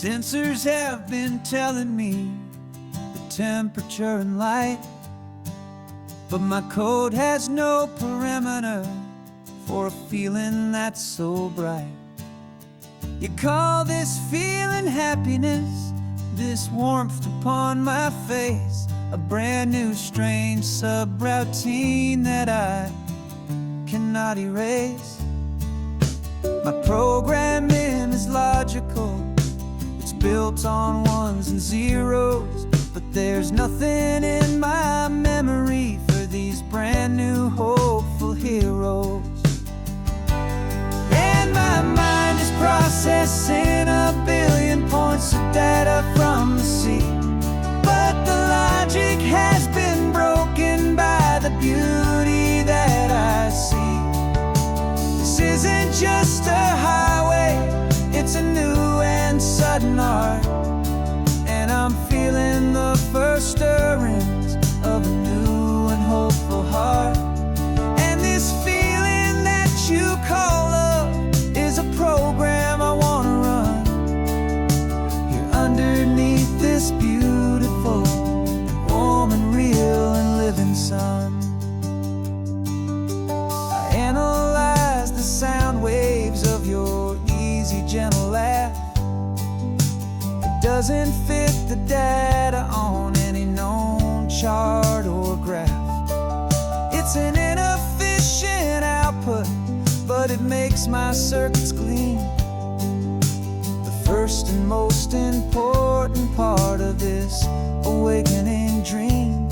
Sensors have been telling me the temperature and light, but my code has no perimeter for a feeling that's so bright. You call this feeling happiness, this warmth upon my face, a brand new strange subroutine that I cannot erase. My programming is logical, it's built on ones and zeros, but there's nothing in my memory for these brand new hopeful heroes. And my mind is processing a billion points of data from the sea, but the logic has been broken by the beauty that I see. This isn't just a highway, it's a new and sudden art, and I'm feeling the first stirrings of a new and hopeful heart. And this feeling that you call love is a program I want to run here underneath this beautiful and warm and real and living sun. I analyze the sound waves of your easy, gentle laugh. It doesn't fit the data on any known chart or graph. It's an inefficient output, but it makes my circuits gleam. The first and most important part of this awakening dream.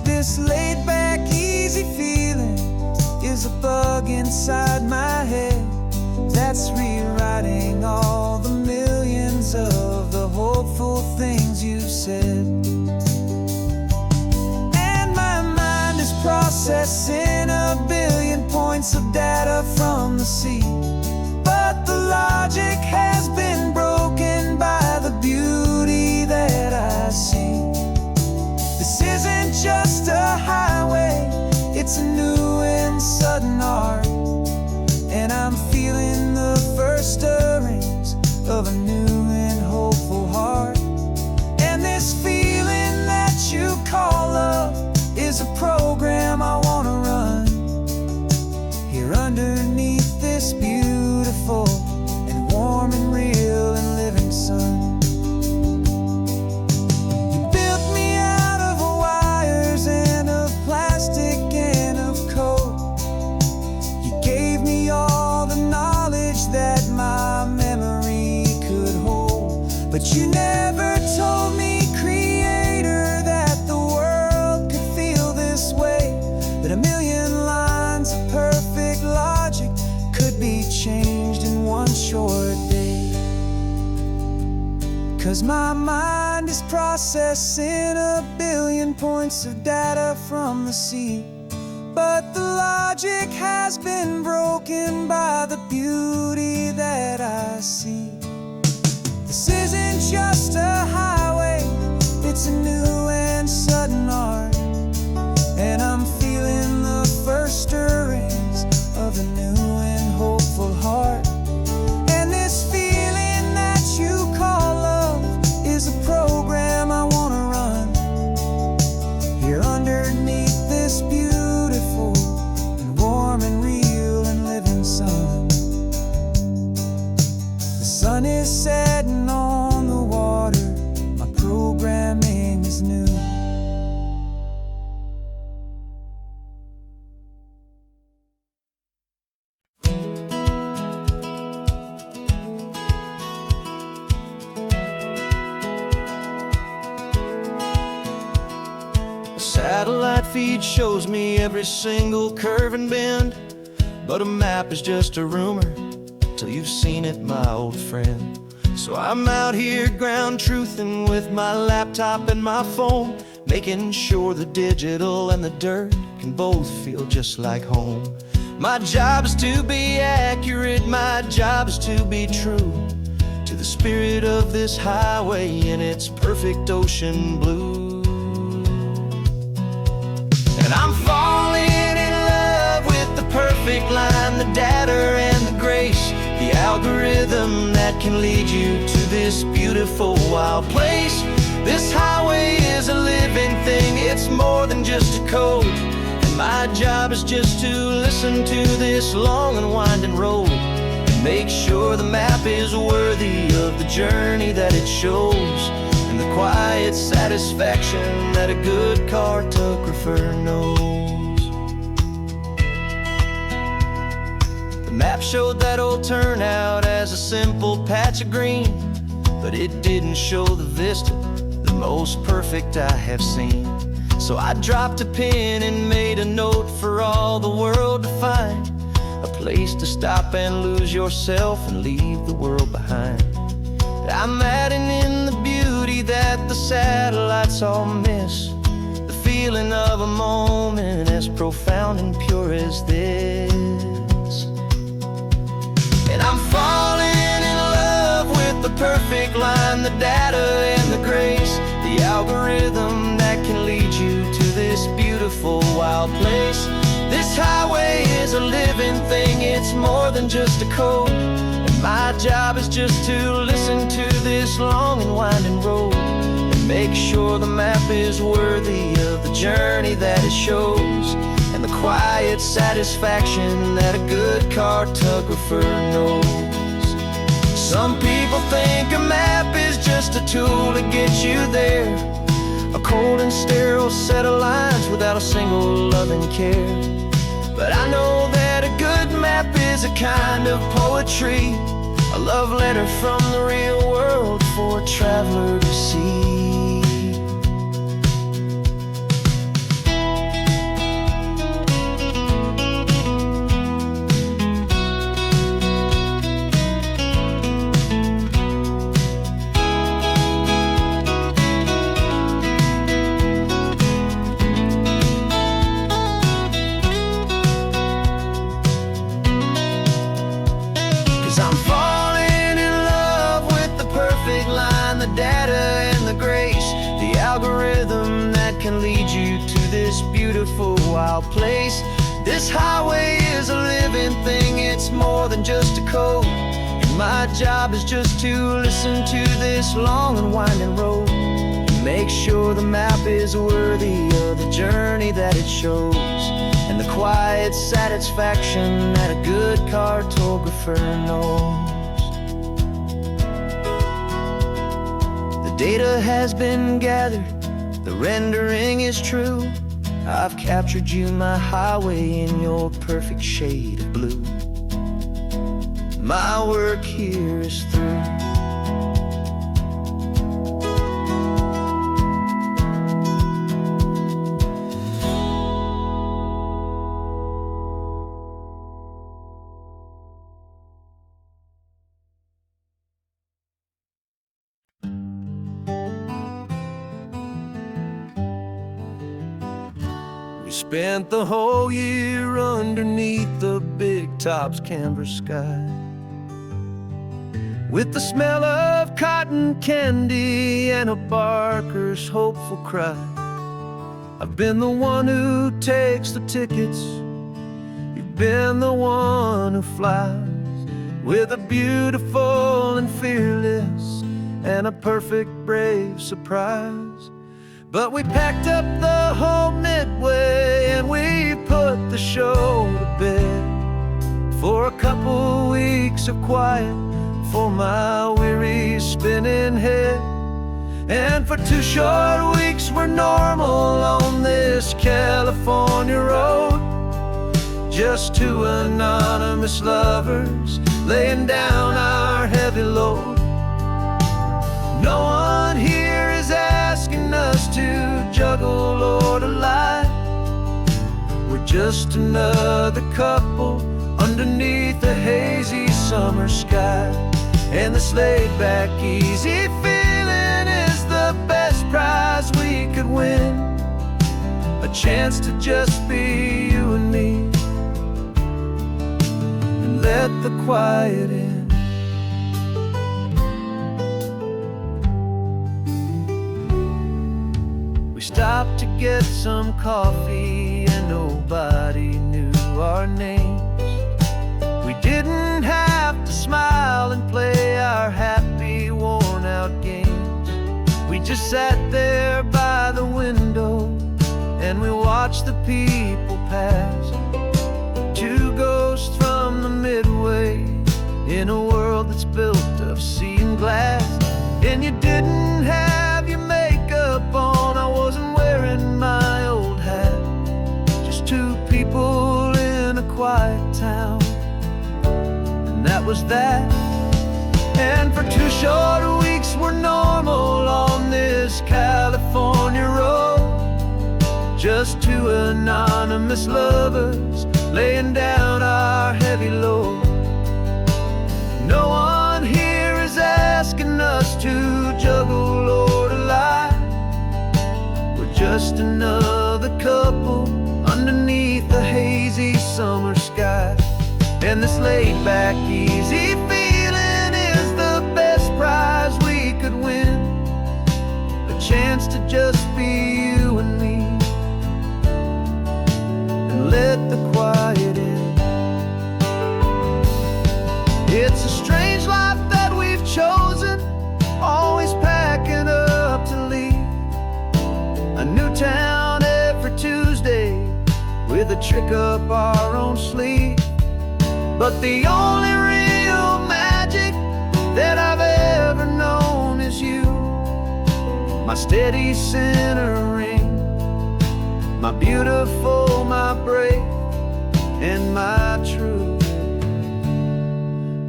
This laid-back, easy feeling is a bug inside my head that's rewriting all the millions of the hopeful things you've said. And my mind is processing a billion points of data from the sea, but the logic has been broken by the beauty that I see. This isn't just a highway, it's a new and sudden art, and I'm feeling the first stirrings of a new and hopeful heart. And this feeling that you call love is a program I want to run here underneath this beautiful and warm and real and living sun. You built me out of wires and of plastic and of code. You gave me all the knowledge that my memory could hold, but you never told me, Creator, that the world could feel this way, that a million lines of perfect logic could be changed in one short day. 'Cause my mind is processing a billion points of data from the sea, but the logic has been broken by the beauty that I see. This isn't just a highway, it's a new and sudden art, and I'm feeling the first stirrings of a new and hopeful heart. And this feeling that you call love is a program I want to run here underneath this beautiful and warm and real and living sun. The sun is setting on the water, my programming is new. Satellite feed shows me every single curve and bend, but a map is just a rumor till you've seen it, my old friend. So I'm out here ground truthing with my laptop and my phone, making sure the digital and the dirt can both feel just like home. My job is to be accurate, my job is to be true to the spirit of this highway in its perfect ocean blue. And I'm falling in love with the perfect line, the data and the grace, the algorithm that can lead you to this beautiful wild place. This highway is a living thing, it's more than just a code. And my job is just to listen to this long and winding road and make sure the map is worthy of the journey that it shows, and the quiet satisfaction that a good cartographer knows. The map showed that old turnout as a simple patch of green, but it didn't show the vista, the most perfect I have seen. So I dropped a pin and made a note for all the world to find, a place to stop and lose yourself and leave the world behind. I'm adding in the beauty that the satellites all miss, the feeling of a moment as profound and pure as this. And I'm falling in love with the perfect line, the data and the grace, the algorithm that can lead you to this beautiful wild place. This highway is a living thing, it's more than just a code. And my job is just to listen to this long and winding road and make sure the map is worthy of the journey that it shows, and the quiet satisfaction that a good cartographer knows. Some people think a map is just a tool to get you there, a cold and sterile set of lines without a single loving care. But I know that a good map is a kind of poetry, a love letter from the real world for a traveler to see. 'Cause I'm falling in love with the perfect line, the data and the grace, the algorithm that can lead you to this beautiful wild place. This highway is a living thing, it's more than just a code. And my job is just to listen to this long and winding road and make sure the map is worthy of the journey that it shows, and the quiet satisfaction that a good cartographer knows. The data has been gathered, the rendering is true. I've captured you, my highway, in your perfect shade of blue. My work here is through. We spent the whole year underneath the big top's canvas sky, with the smell of cotton candy and a barker's hopeful cry. I've been the one who takes the tickets, you've been the one who flies, with a beautiful and fearless and a perfect brave surprise. But we packed up the whole Midway and we put the show to bed for a couple weeks of quiet for my weary spinning head. And for 2 short weeks we're normal on this California road, just 2 anonymous lovers laying down our heavy load. No one here is asking us to juggle or to lie. We're just another couple underneath a hazy summer sky. And this laid-back, easy feeling is the best prize we could win, a chance to just be you and me, and let the quiet in. We stopped to get some coffee and nobody knew our names. We didn't have to smile sat there by the window and we watched the people pass. Two ghosts from the Midway in a world that's built of sea and glass. And you didn't have your makeup on, I wasn't wearing my old hat. Just two people in a quiet town, and that was that. And for 2 short weeks we're normal on this California road. Just two anonymous lovers laying down our heavy load. No one here is asking us to juggle or to lie. We're just another couple underneath the hazy summer sky. And this laid-back, easy feeling is the best prize we could win. A chance to just be you and me, and let the quiet in. It's a strange life that we've chosen, always packing up to leave. A new town every Tuesday with a trick up our own sleeve. But the only real magic that I've ever known is you, my steady centering, my beautiful, my brave, and my true.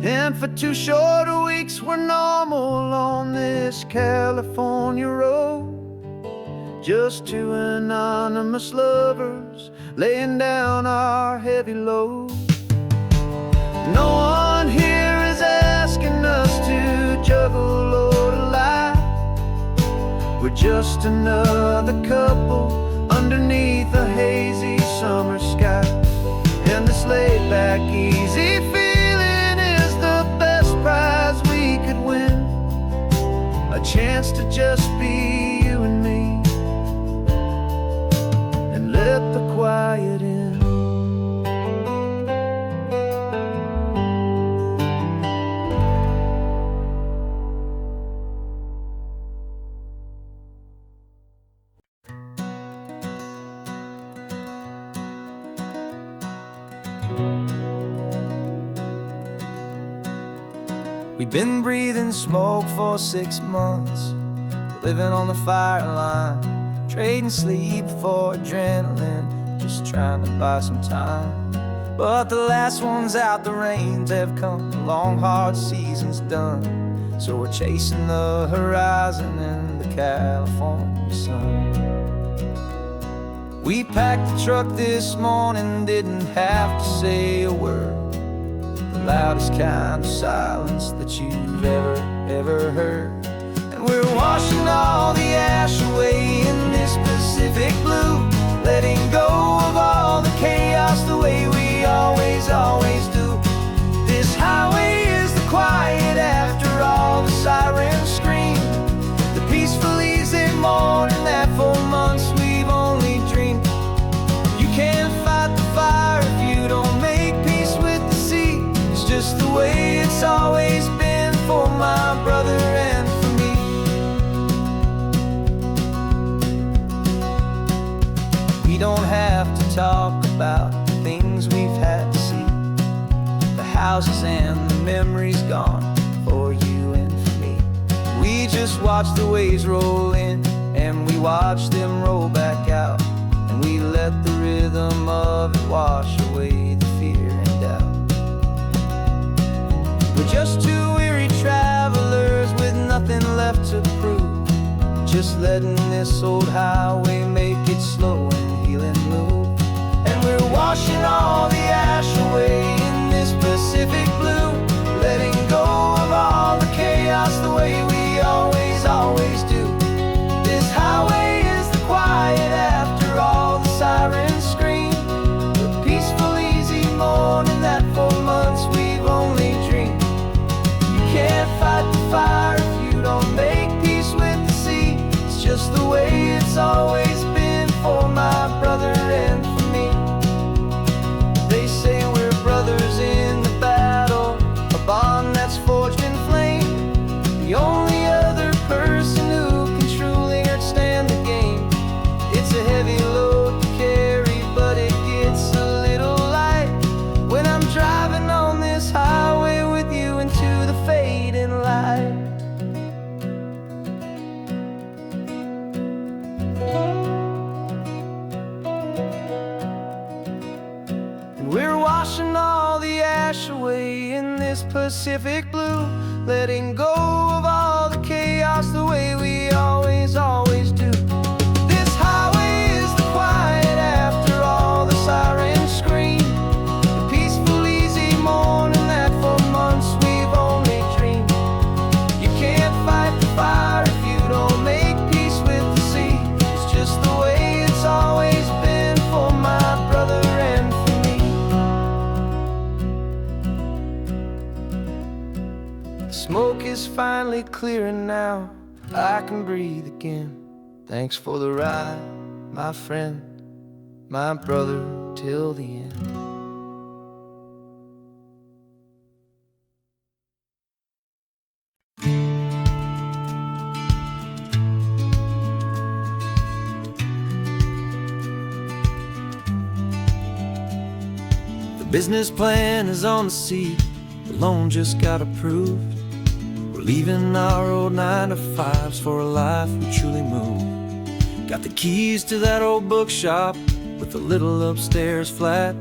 And for 2 short weeks we're normal on this California road. Just two anonymous lovers laying down our heavy load. No one here is asking us to juggle or to lie. We're just another couple underneath a hazy summer sky. And this laid-back, easy feeling is the best prize we could win. A chance to just be you and me, and let the quiet in. We've been breathing smoke for 6 months, living on the fire line, trading sleep for adrenaline, just trying to buy some time. But the last one's out, the rains have come, the long hard season's done. So we're chasing the horizon in the California sun. We packed the truck this morning, didn't have to say a word. The loudest kind of silence that you've ever heard. And we're washing all the ash away in this Pacific blue, letting go of all the chaos the way we always do. This highway is the quiet after all the sirens scream, the peaceful easy morning that for months we've only dreamed. You can't fight the fire if you don't make peace with the sea. It's just the way it's always been for my brother and for me. We don't have to talk about the things we've had to see, the houses and the memories gone for you and for me. We just watch the waves roll in and we watch them roll back out, and we let the rhythm of it wash away the fear and doubt. We're just two weary travelers with nothing left to prove, just letting this old highway make it slow and healing move. And we're washing all the ash away in this Pacific blue, letting go of all the chaos the way we always do. This highway is the quiet after all the sirens scream, the peaceful easy morning that for months we've only dreamed. You can't fight the fire if you don't make peace with the sea. It's just the way it's always been for my brother and for me. They say we're brothers in the battle, washing all the ash away in this Pacific blue, letting go of all the chaos the way we always do. This highway is the quiet after all the sirens scream, the peaceful, easy morning that for months we've only dreamed. You can't fight the fire if you don't make peace with the sea. It's just the way it's always been for my brother and for me. The smoke is finally clearing now, I can breathe again. Thanks for the ride, my friend, my brother, till the end. The business plan is on the seat, the loan just got approved. We're leaving our old 9-to-5s for a life we truly move. Got the keys to that old bookshop with a little upstairs flat.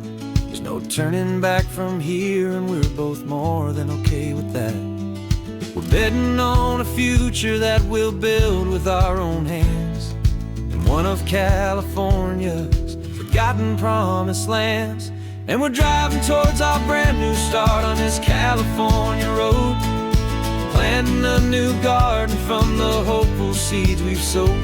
There's no turning back from here, and we're both more than okay with that. We're betting on a future that we'll build with our own hands in one of California's forgotten promised lands. And we're driving towards our brand new start on this California road, planting a new garden from the hopeful seeds we've sowed.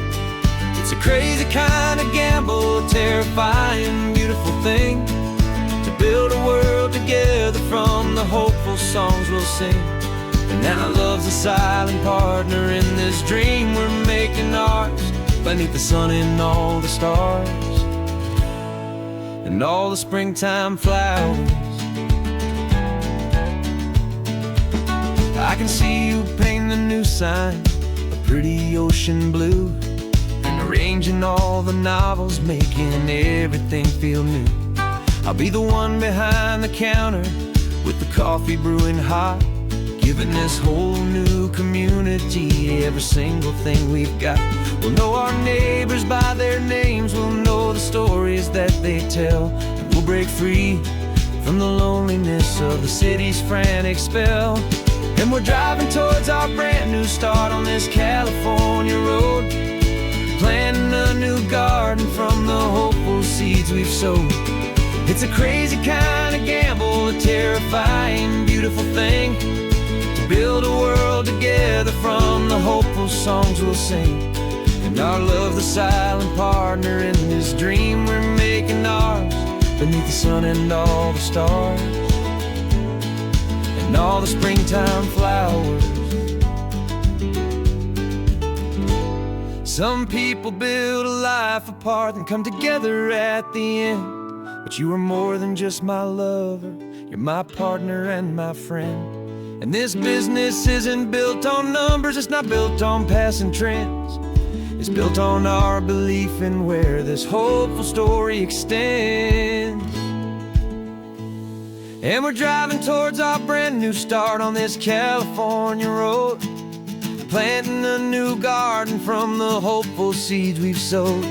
It's a crazy kind of gamble, a terrifying, beautiful thing, to build a world together from the hopeful songs we'll sing. And now love's a silent partner in this dream we're making ours, beneath the sun and all the stars and all the springtime flowers. I can see you painting the new sign, a pretty ocean blue, and arranging all the novels, making everything feel new. I'll be the one behind the counter with the coffee brewing hot, giving this whole new community every single thing we've got. We'll know our neighbors by their names, we'll know the stories that they tell, and we'll break free from the loneliness of the city's frantic spell. And we're driving towards our brand new start on this California road, planting a new garden from the hopeful seeds we've sowed. It's a crazy kind of gamble, a terrifying, beautiful thing, to build a world together from the hopeful songs we'll sing. And our love, the silent partner in this dream we're making ours, beneath the sun and all the stars and all the springtime flowers. Some people build a life apart and come together at the end, but you are more than just my lover, you're my partner and my friend. And this business isn't built on numbers, it's not built on passing trends. It's built on our belief in where this hopeful story extends. And we're driving towards our brand new start on this California road, planting a new garden from the hopeful seeds we've sowed.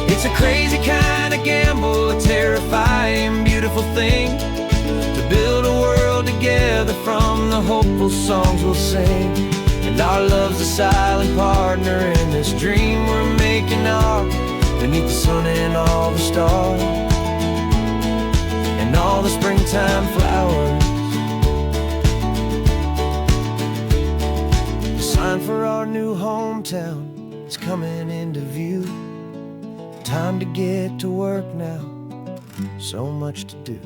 It's a crazy kind of gamble, a terrifying, beautiful thing, to build a world together from the hopeful songs we'll sing. And our love's a silent partner in this dream we're making ours, beneath the sun and all the stars and all the springtime flowers. The sign for our new hometown is coming into view. Time to get to work now, so much to do.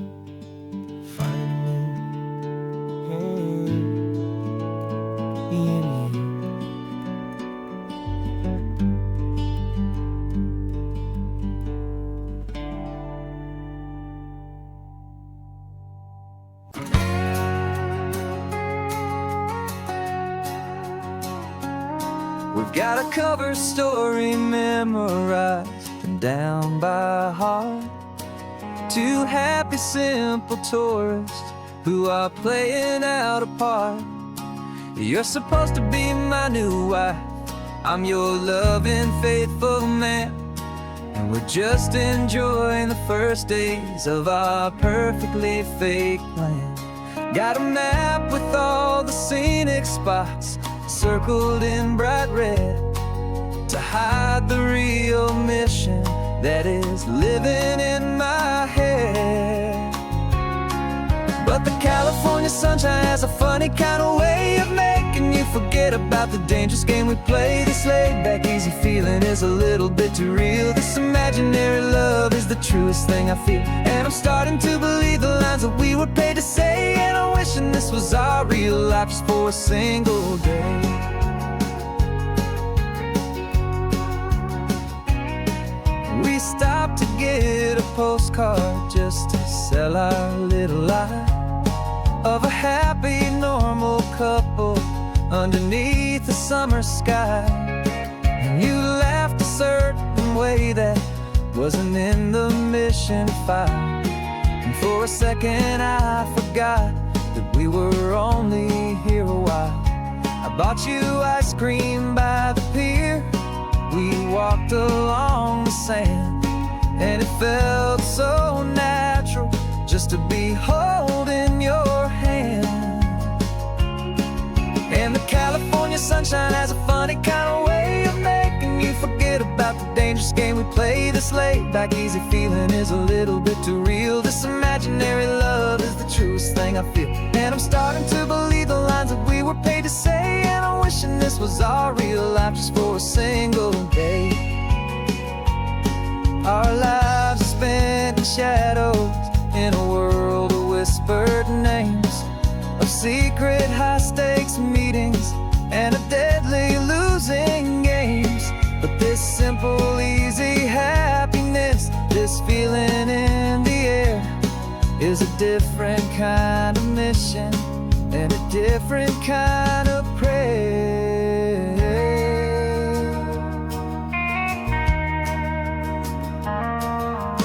We've got a cover story memorized and down by heart. Two happy, simple tourists who are playing out a part. You're supposed to be my new wife, I'm your loving, faithful man, and we're just enjoying the first days of our perfectly fake plan. Got a map with all the scenic spots circled in bright red to hide the real mission that is living in my head. But the California sunshine has a funny kind of way of making you forget about the dangerous game we play. This laid-back, easy feeling is a little bit too real. This imaginary love is the truest thing I feel, and I'm starting to believe the lines that we were paid to say. And I'm wishing this was our real life just for a single day. We stopped to get a postcard just to sell our little lie of a happy, normal couple underneath the summer sky. And you laughed a certain way that wasn't in the mission file, and for a second I forgot that we were only here a while. I bought you ice cream by the pier, we walked along the sand, and it felt so natural just to be holding your hand. And the California sunshine has a funny kind of way of making you forget about the dangerous game we play. This laid-back, easy feeling is a little bit too real. This imaginary love is the truest thing I feel, and I'm starting to believe the lines that we were paid to say. And I'm wishing this was our real life just for a single day. Our lives are spent in shadows, in a world of whispered names, of secret high-stakes meetings and of deadly losing games. But this simple, easy happiness, this feeling in the air, is a different kind of mission and a different kind of prayer.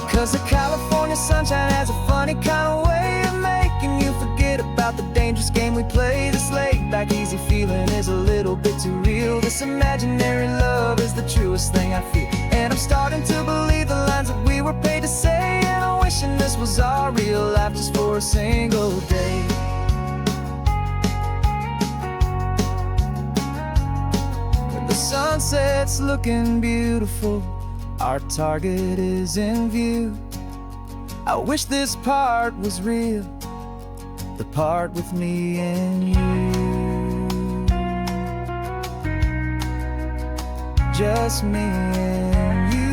'Cause the California sunshine has a funny kind of way of making you forget about the dangerous game we play. This laid-back, easy feeling is a little bit too real. This imaginary love is the truest thing I feel, and I'm starting to believe the lines that we were paid to say. And I'm wishing this was our real life just for a single day. When the sunset's looking beautiful, our target is in view. I wish this part was real, the part with me and you. Just me and you.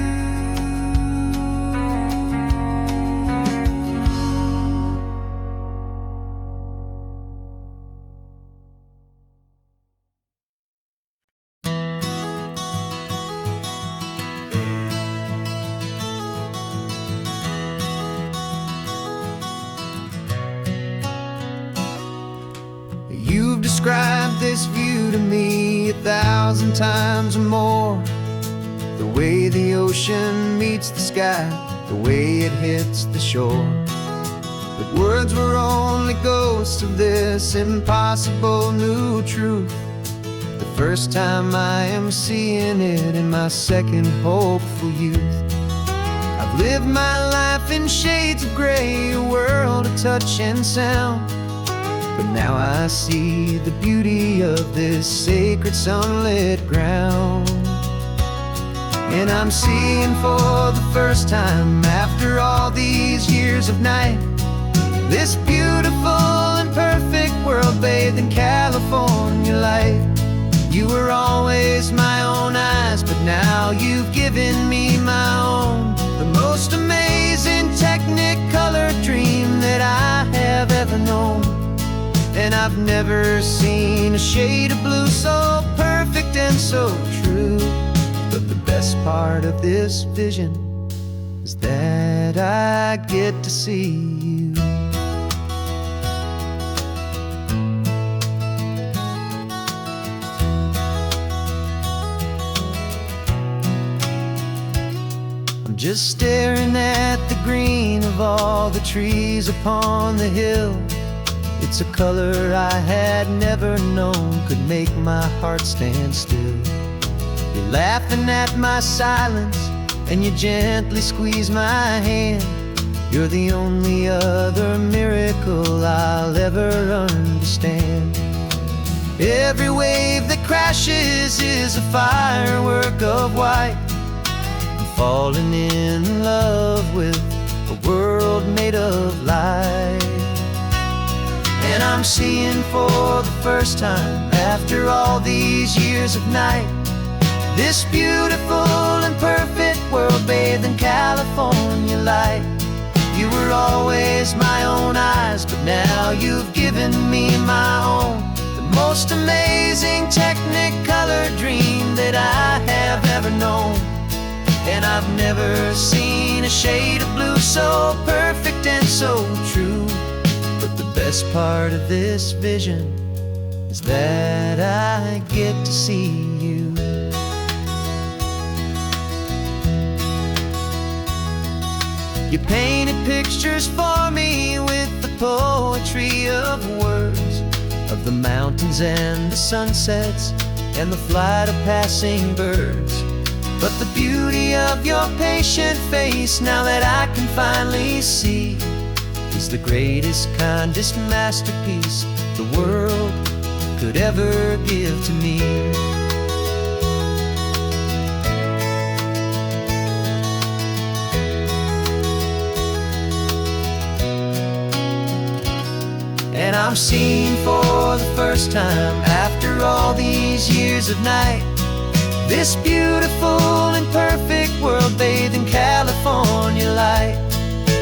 You've described this view to me 1,000 times or more. The way the ocean meets the sky, the way it hits the shore. But words were only ghosts of this impossible new truth. The first time I am seeing it in my second hopeful youth. I've lived my life in shades of gray, a world of touch and sound. But now I see the beauty of this sacred sunlit ground. And I'm seeing for the first time, after all these years of night, this beautiful and perfect world bathed in California light. You were always my own eyes, but now you've given me my own. The most amazing technicolor dream that I have ever known. And I've never seen a shade of blue so perfect and so true. But the best part of this vision is that I get to see you. I'm just staring at the green of all the trees upon the hill. It's a color I had never known could make my heart stand still. You're laughing at my silence, and you gently squeeze my hand. You're the only other miracle I'll ever understand. Every wave that crashes is a firework of white. I'm falling in love with a world made of light. And I'm seeing for the first time, after all these years of night, this beautiful and perfect world bathed in California light. You were always my own eyes, but now you've given me my own. The most amazing technicolor dream that I have ever known. And I've never seen a shade of blue so perfect and so true. But the best part of this vision is that I get to see you. You painted pictures for me with the poetry of words, of the mountains and the sunsets and the flight of passing birds. But the beauty of your patient face, now that I can finally see, is the greatest, kindest masterpiece the world could ever give to me. And I'm seeing for the first time, after all these years of night, this beautiful and perfect world bathed in California light.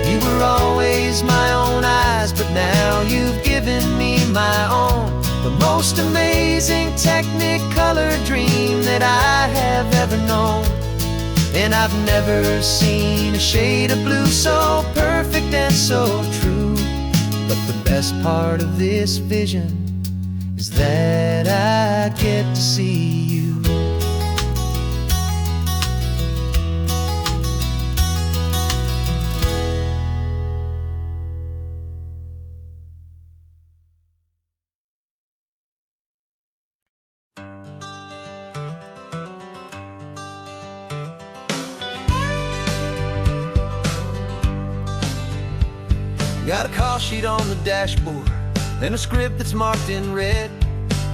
You were always my own eyes, but now you've given me my own. The most amazing technicolor dream that I have ever known. And I've never seen a shade of blue so perfect and so true. But the best part of this vision is that I get to see you. Got a call sheet on the dashboard and a script that's marked in red.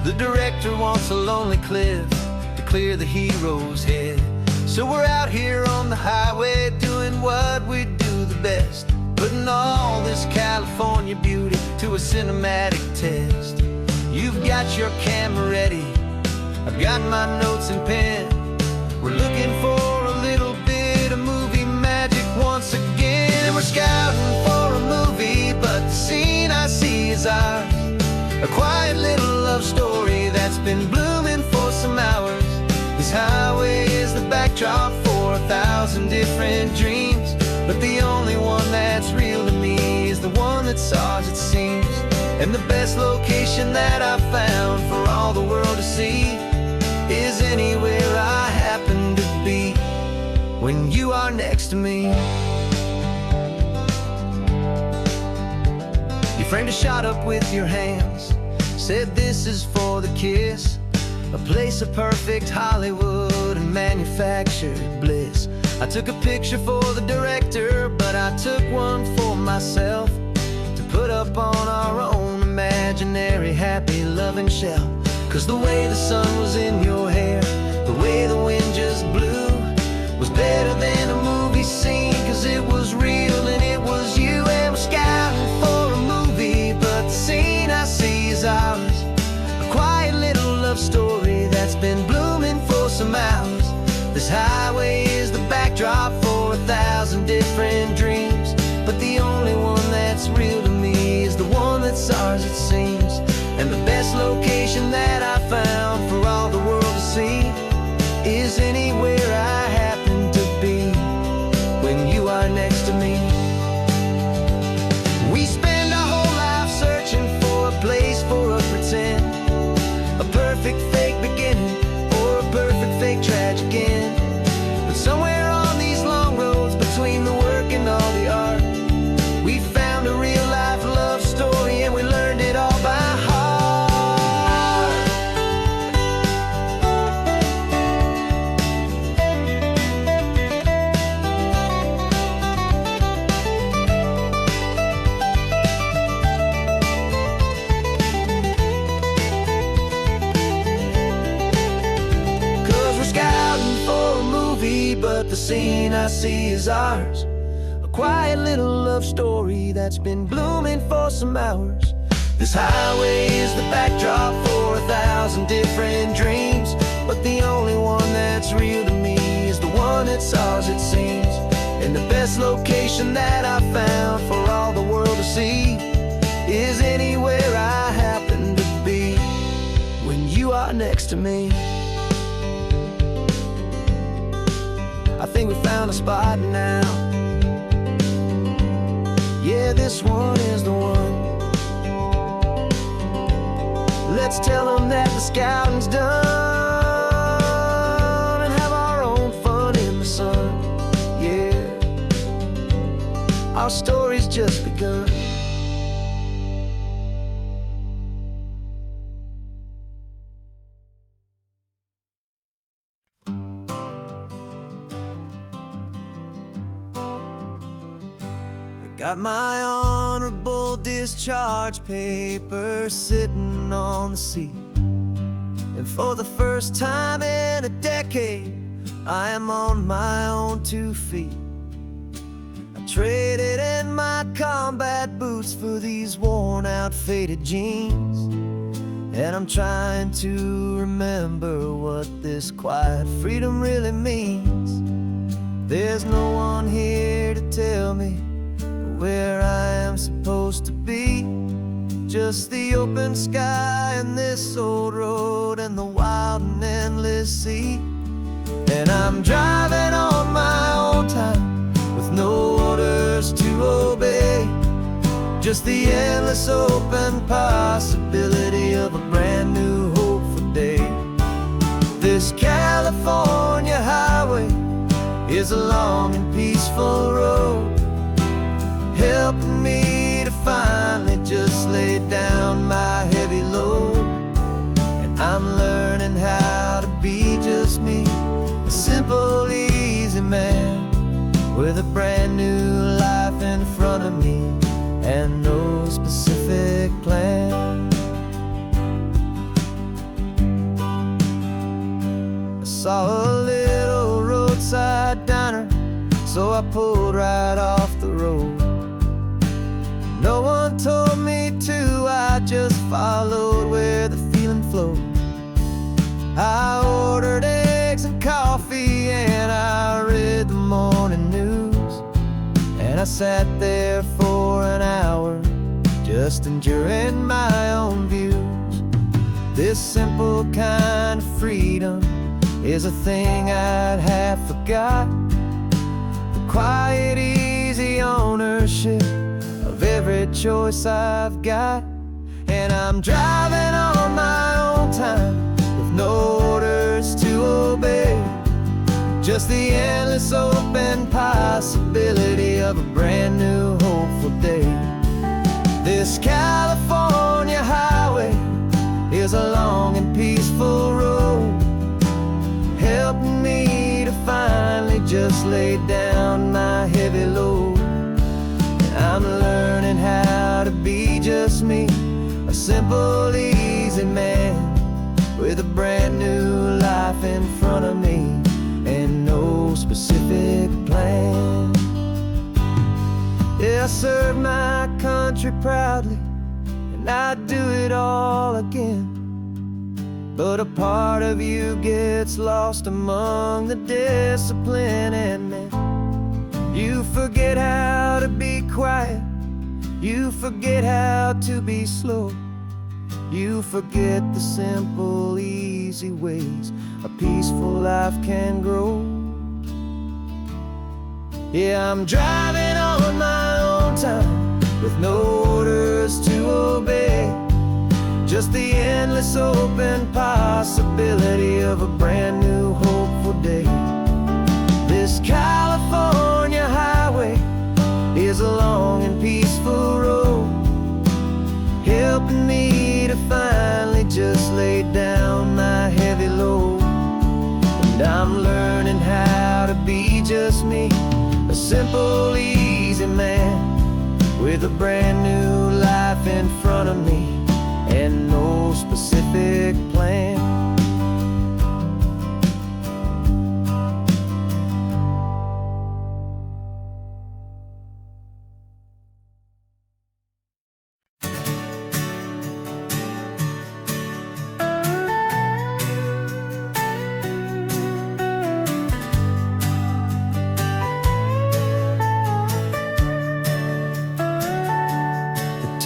The director wants a lonely cliff to clear the hero's head. So we're out here on the highway doing what we do the best, putting all this California beauty to a cinematic test. You've got your camera ready, I've got my notes and pen. We're looking for a little bit of movie magic once again. And we're scouting for a movie, but the scene I see is ours. A quiet little love story that's been blooming for some hours. This highway is the backdrop for 1,000 different dreams, but the only one that's real to me is the one that's ours, it seems. And the best location that I've found for all the world to see is anywhere I happen to be when you are next to me. You framed a shot up with your hands, said this is for the kiss, a place of perfect Hollywood and manufactured bliss. I took a picture for the director, but I took one for myself to put up on our own imaginary happy loving shelf. Cause the way the sun was in your hair, the way the wind just blew, was better than a movie scene. Cause it was real and it was you. And we're scouting for a movie, but the scene I see is ours. A quiet little love story that's been blooming for some hours. This highway is the backdrop for 1,000 different dreams, but the only one that's real to me is the one that's ours, it seems. And the best location that I found for all the world to see is anywhere I happen to be when you are next to me. We spend our whole life searching for a place for a pretend, a perfect fake beginning or a perfect fake tragic end. But but the scene I see is ours. A quiet little love story that's been blooming for some hours. This highway is the backdrop for 1,000 different dreams, but the only one that's real to me is the one that's ours, it seems. And the best location that I found for all the world to see is anywhere I happen to be when you are next to me. I think we found a spot now. Yeah, this one is the one. Let's tell them that the scouting's done and have our own fun in the sun. Yeah, our story's just begun. Got my honorable discharge paper sitting on the seat, and for the first time in a decade, I am on my own 2 feet. I traded in my combat boots for these worn-out, faded jeans, and I'm trying to remember what this quiet freedom really means. There's no one here to tell me where I am supposed to be, just the open sky and this old road and the wild and endless sea. And I'm driving on my own time with no orders to obey, just the endless open possibility of a brand new hopeful day. This California highway is a long and peaceful road, helping me to finally just lay down my heavy load. And I'm learning how to be just me, a simple, easy man with a brand new life in front of me and no specific plan. I saw a little roadside diner, so I pulled right off the road. No one told me to, I just followed where the feeling flowed. I ordered eggs and coffee and I read the morning news, and I sat there for an hour just enduring my own views. This simple kind of freedom is a thing I'd have forgot, the quiet, easy ownership of every choice I've got. And I'm driving on my own time with no orders to obey, just the endless open possibility of a brand new hopeful day. This California highway is a long and peaceful road, helping me to finally just lay down my heavy load. I'm learning how to be just me, a simple, easy man with a brand new life in front of me and no specific plan. Yeah, I serve my country proudly and I'd do it all again, but a part of you gets lost among the discipline, and then you forget how to be quiet, you forget how to be slow, you forget the simple, easy ways a peaceful life can grow. Yeah, I'm driving on my own time with no orders to obey, just the endless open possibility of a brand new hopeful day. This California highway is a long and peaceful road, helping me to finally just lay down my heavy load. And I'm learning how to be just me, a simple, easy man with a brand new life in front of me and no specific plan.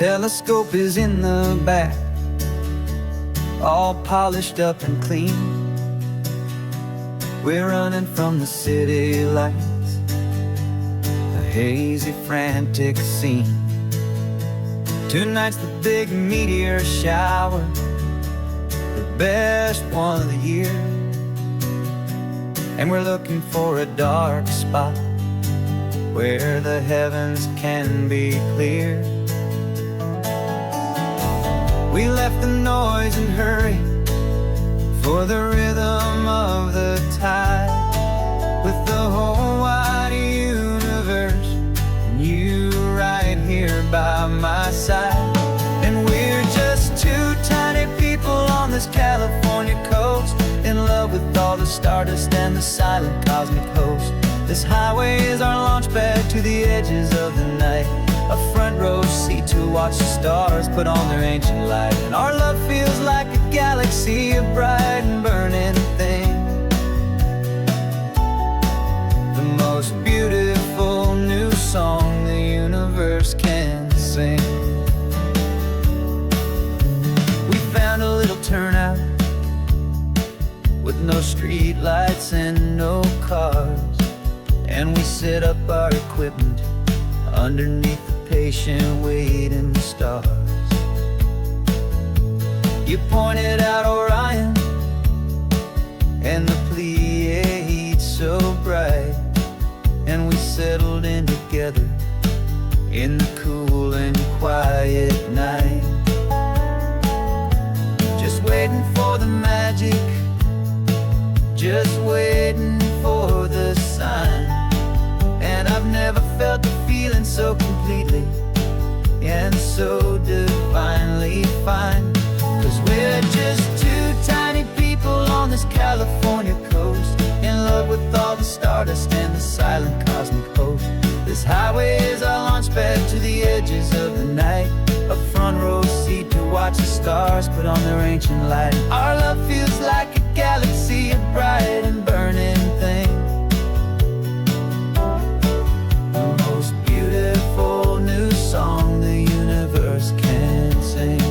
Telescope is in the back, all polished up and clean. We're running from the city lights, a hazy, frantic scene. Tonight's the big meteor shower, the best one of the year. And we're looking for a dark spot where the heavens can be clear. We left the noise and hurry for the rhythm of the tide, with the whole wide universe and you right here by my side. And we're just two tiny people on this California coast, in love with all the stardust and the silent cosmic host. This highway is our launch pad to the edges of the night, a front row seat to watch the stars put on their ancient light. And our love feels like a galaxy, a bright and burning thing, the most beautiful new song the universe can sing. We found a little turnout with no street lights and no cars, and we set up our equipment underneath the patient waiting stars. You pointed out Orion and the Pleiades so bright, and we settled in together in the cool and quiet night, just waiting for the magic, just waiting for the sign. And I've never felt the feeling so completely and so divinely fine. 'Cause we're just two tiny people on this California coast, in love with all the stardust and the silent cosmic host. This highway is our launch pad to the edges of the night, a front row seat to watch the stars put on their ancient light. Our love feels like a galaxy, a bright and burning thing, the most beautiful new song the universe can sing.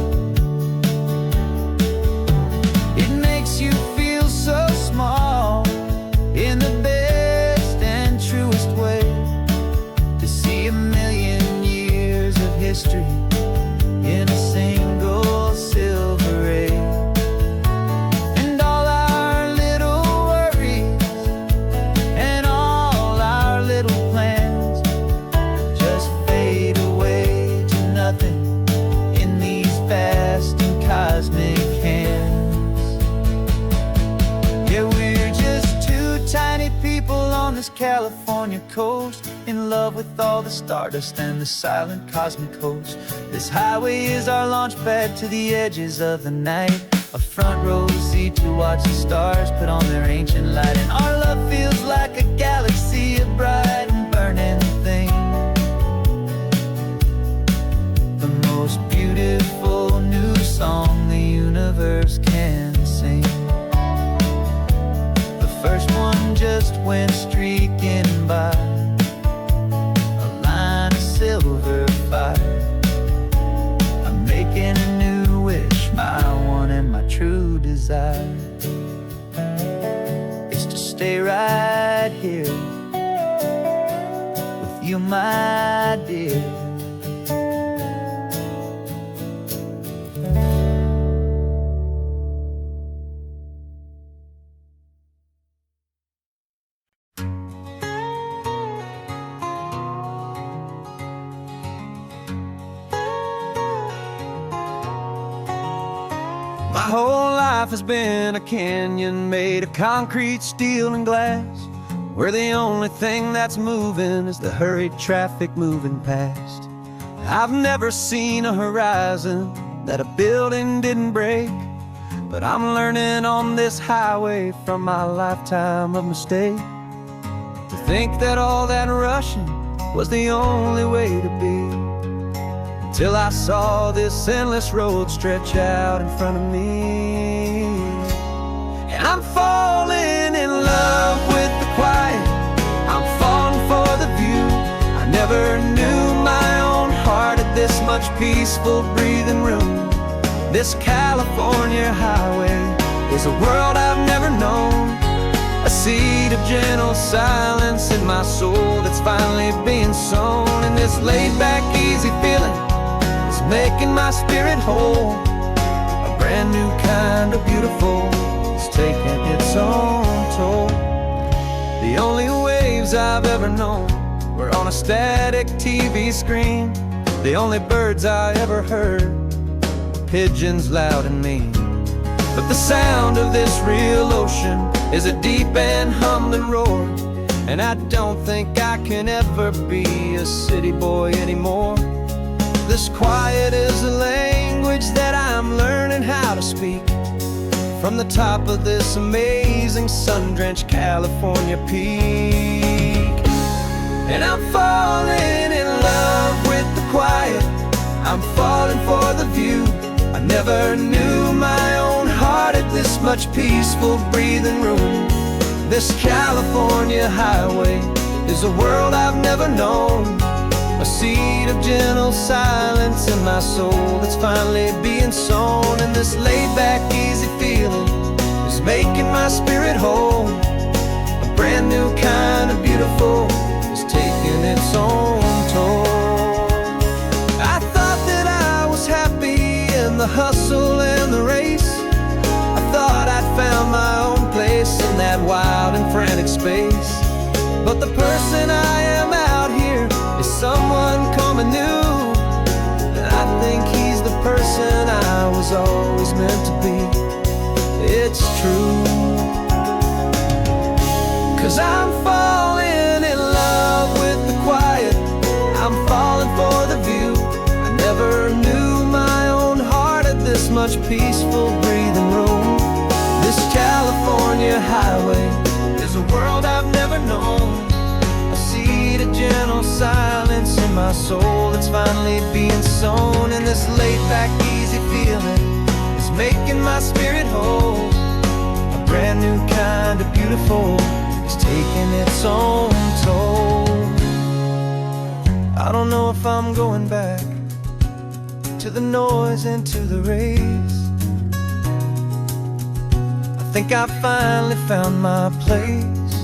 It makes you feel so small in the best and truest way, to see a million years of history in a single silver ray. And all our little worries and all our little plans just fade away to nothing in these vast and cosmic hands. Yeah, we're just two tiny people on this California coast, in love with all the stardust and the silent cosmic host. This highway is our launch pad to the edges of the night, a front row seat to watch the stars put on their ancient light. And our love feels like a galaxy, a bright and burning thing, the most beautiful new song the universe can sing. The first one just went streaking by, a line of silver fire. I'm making a new wish, my one and my true desire is to stay right here with you, my dear. My whole life has been a canyon made of concrete, steel, and glass, where the only thing that's moving is the hurried traffic moving past. I've never seen a horizon that a building didn't break, but I'm learning on this highway from my lifetime of mistakes to think that all that rushing was the only way to be, till I saw this endless road stretch out in front of me. And I'm falling in love with the quiet, I'm falling for the view. I never knew my own heart had this much peaceful breathing room. This California highway is a world I've never known, a seed of gentle silence in my soul that's finally being sown. And this laid-back, easy feeling is making my spirit whole. A brand new kind of beautiful is taking its own toll. The only waves I've ever known were on a static TV screen. The only birds I ever heard were pigeons loud and mean. But the sound of this real ocean is a deep and humbling roar, and I don't think I can ever be a city boy anymore. This quiet is a language that I'm learning how to speak from the top of this amazing sun-drenched California peak. And I'm falling in love with the quiet, I'm falling for the view. I never knew my own heart had this much peaceful breathing room. This California highway is a world I've never known, a seed of gentle silence in my soul that's finally being sown. And this laid-back, easy feeling is making my spirit whole. A brand new kind of beautiful is taking its own toll. I thought that I was happy in the hustle and the race. I thought I'd found my own place in that wild and frantic space. But the person I am out here is someone coming new, and I think he's the person I was always meant to be. It's true, 'cause I'm falling in love with the quiet, I'm falling for the view. I never knew my own heart had this much peaceful breathing room. This California highway is a world I've never known, a seed of gentle silence in my soul that's finally being sown. And this laid-back, easy feeling is making my spirit whole. A brand new kind of beautiful is taking its own toll. I don't know if I'm going back to the noise and to the race. I think I finally found my place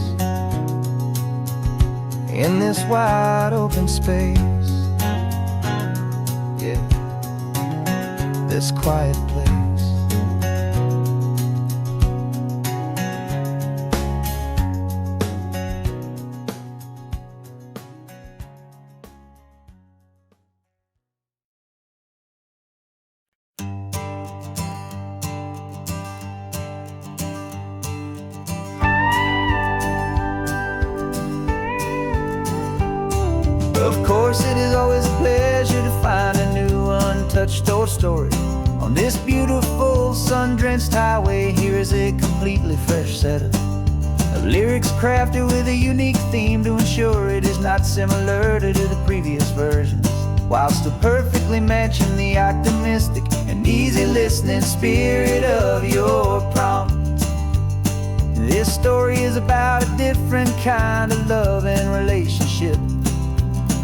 in this wide open space. Yeah, this quiet place. Of course, it is always a pleasure to find a new untouched story. On this beautiful sun-drenched highway, here is a completely fresh set of lyrics crafted with a unique theme to ensure it is not similar to the previous versions, while still perfectly matching the optimistic and easy listening spirit of your prompt. This story is about a different kind of love and relationship.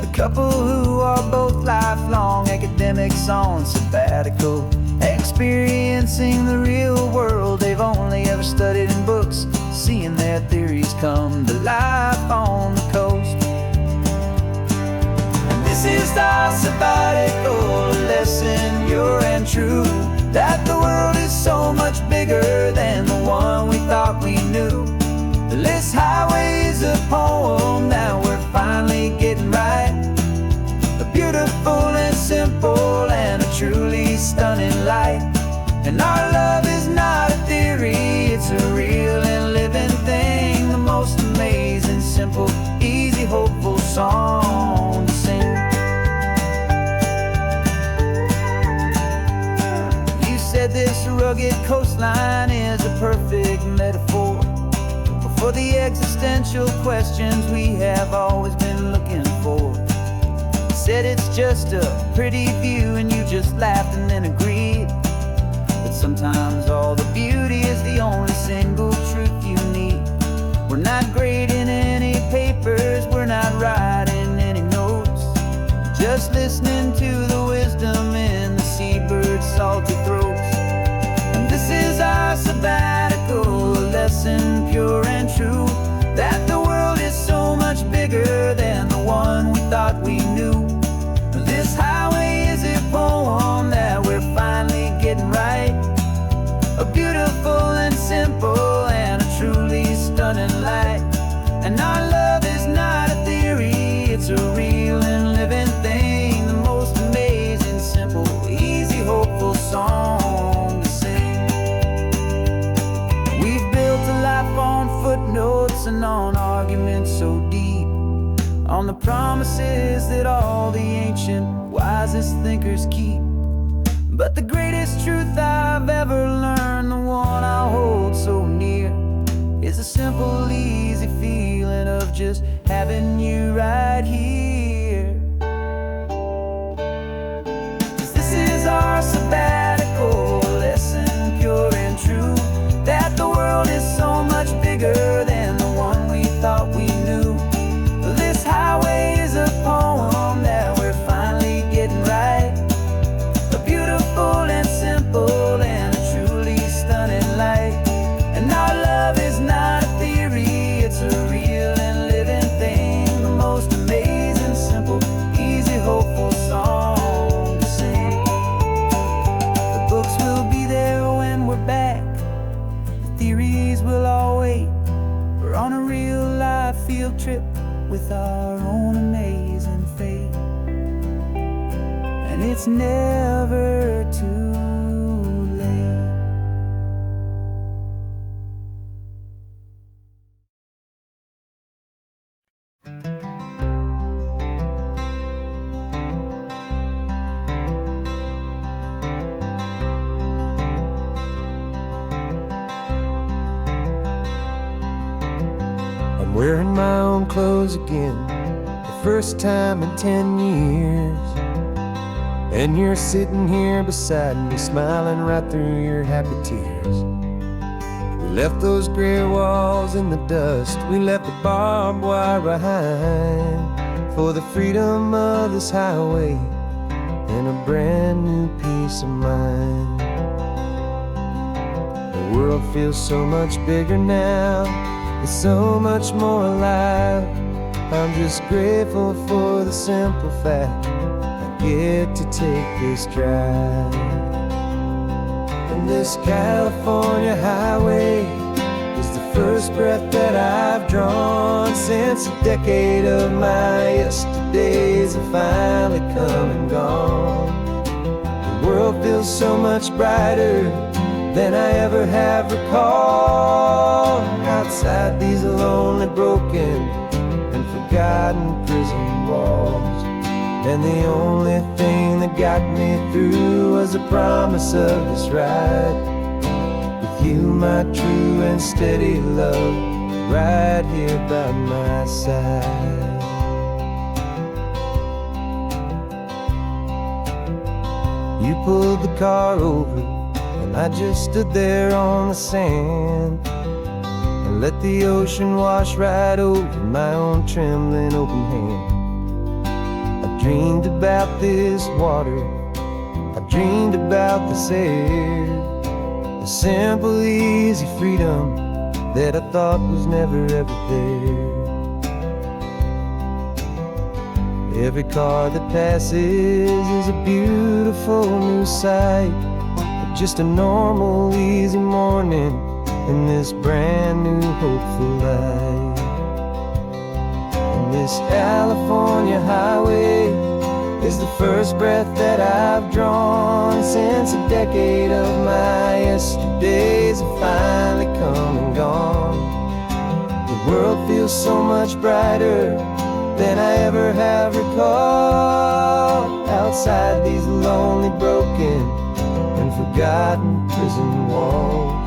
A couple who are both lifelong academics on sabbatical, experiencing the real world they've only ever studied in books, seeing their theories come to life on the coast. And this is our sabbatical lesson, pure and true, that the world is so much bigger than the one we thought we knew. This highway is a poem that we're finally getting right, a beautiful and simple and a truly stunning light. And our love is not a theory, it's a real and living thing, the most amazing, simple, easy, hopeful song to sing. You said this rugged coastline is a perfect metaphor for the existential questions we have always been looking for. You said it's just a pretty view and you just laughed and then agreed. But sometimes all the beauty is the only single truth you need. We're not grading any papers, we're not writing any notes, just listening to the wisdom promises that all the ancient, wisest thinkers keep. But the greatest truth I've ever learned, the one I hold so near, is a simple, easy feeling of just having you right here. 'Cause this is our sabbatical lesson, pure and true, that the world is so much bigger than the one we thought we knew. This highway is a poem that we're finally getting right, a beautiful and simple and a truly stunning light. And our love is not a theory, it's a real and living thing, the most amazing, simple, easy, hopeful song to sing. The books will be there when we're back, the theories will all wait. We're on a real life field trip with our own amazing fate, and it's never too late. I'm wearing my own clothes again, the first time in 10 years. And you're sitting here beside me, smiling right through your happy tears. We left those gray walls in the dust, we left the barbed wire behind, for the freedom of this highway and a brand new peace of mind. The world feels so much bigger now, it's so much more alive. I'm just grateful for the simple fact I get to take this drive. And this California highway is the first breath that I've drawn since a decade of my yesterdays have finally come and gone. The world feels so much brighter than I ever have recalled. Outside these lonely, broken, and forgotten prison walls, and the only thing that got me through was the promise of this ride with you, my true and steady love, right here by my side. You pulled the car over, and I just stood there on the sand and let the ocean wash right over my own trembling open hand. I dreamed about this water, I dreamed about this air, the simple, easy freedom that I thought was never ever there. Every car that passes is a beautiful new sight, just a normal, easy morning in this brand new, hopeful life. And this California highway is the first breath that I've drawn since a decade of my yesterdays have finally come and gone. The world feels so much brighter than I ever have recalled. Outside these lonely, broken, and forgotten prison walls,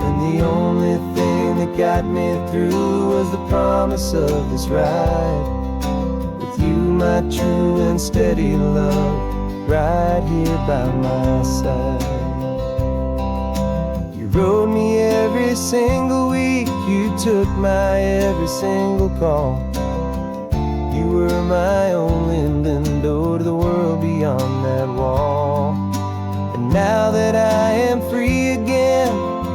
and the only thing that got me through was the promise of this ride with you, my true and steady love, right here by my side. You rode me every single week, you took my every single call. You were my only window to the world beyond that wall. And now that I am free again,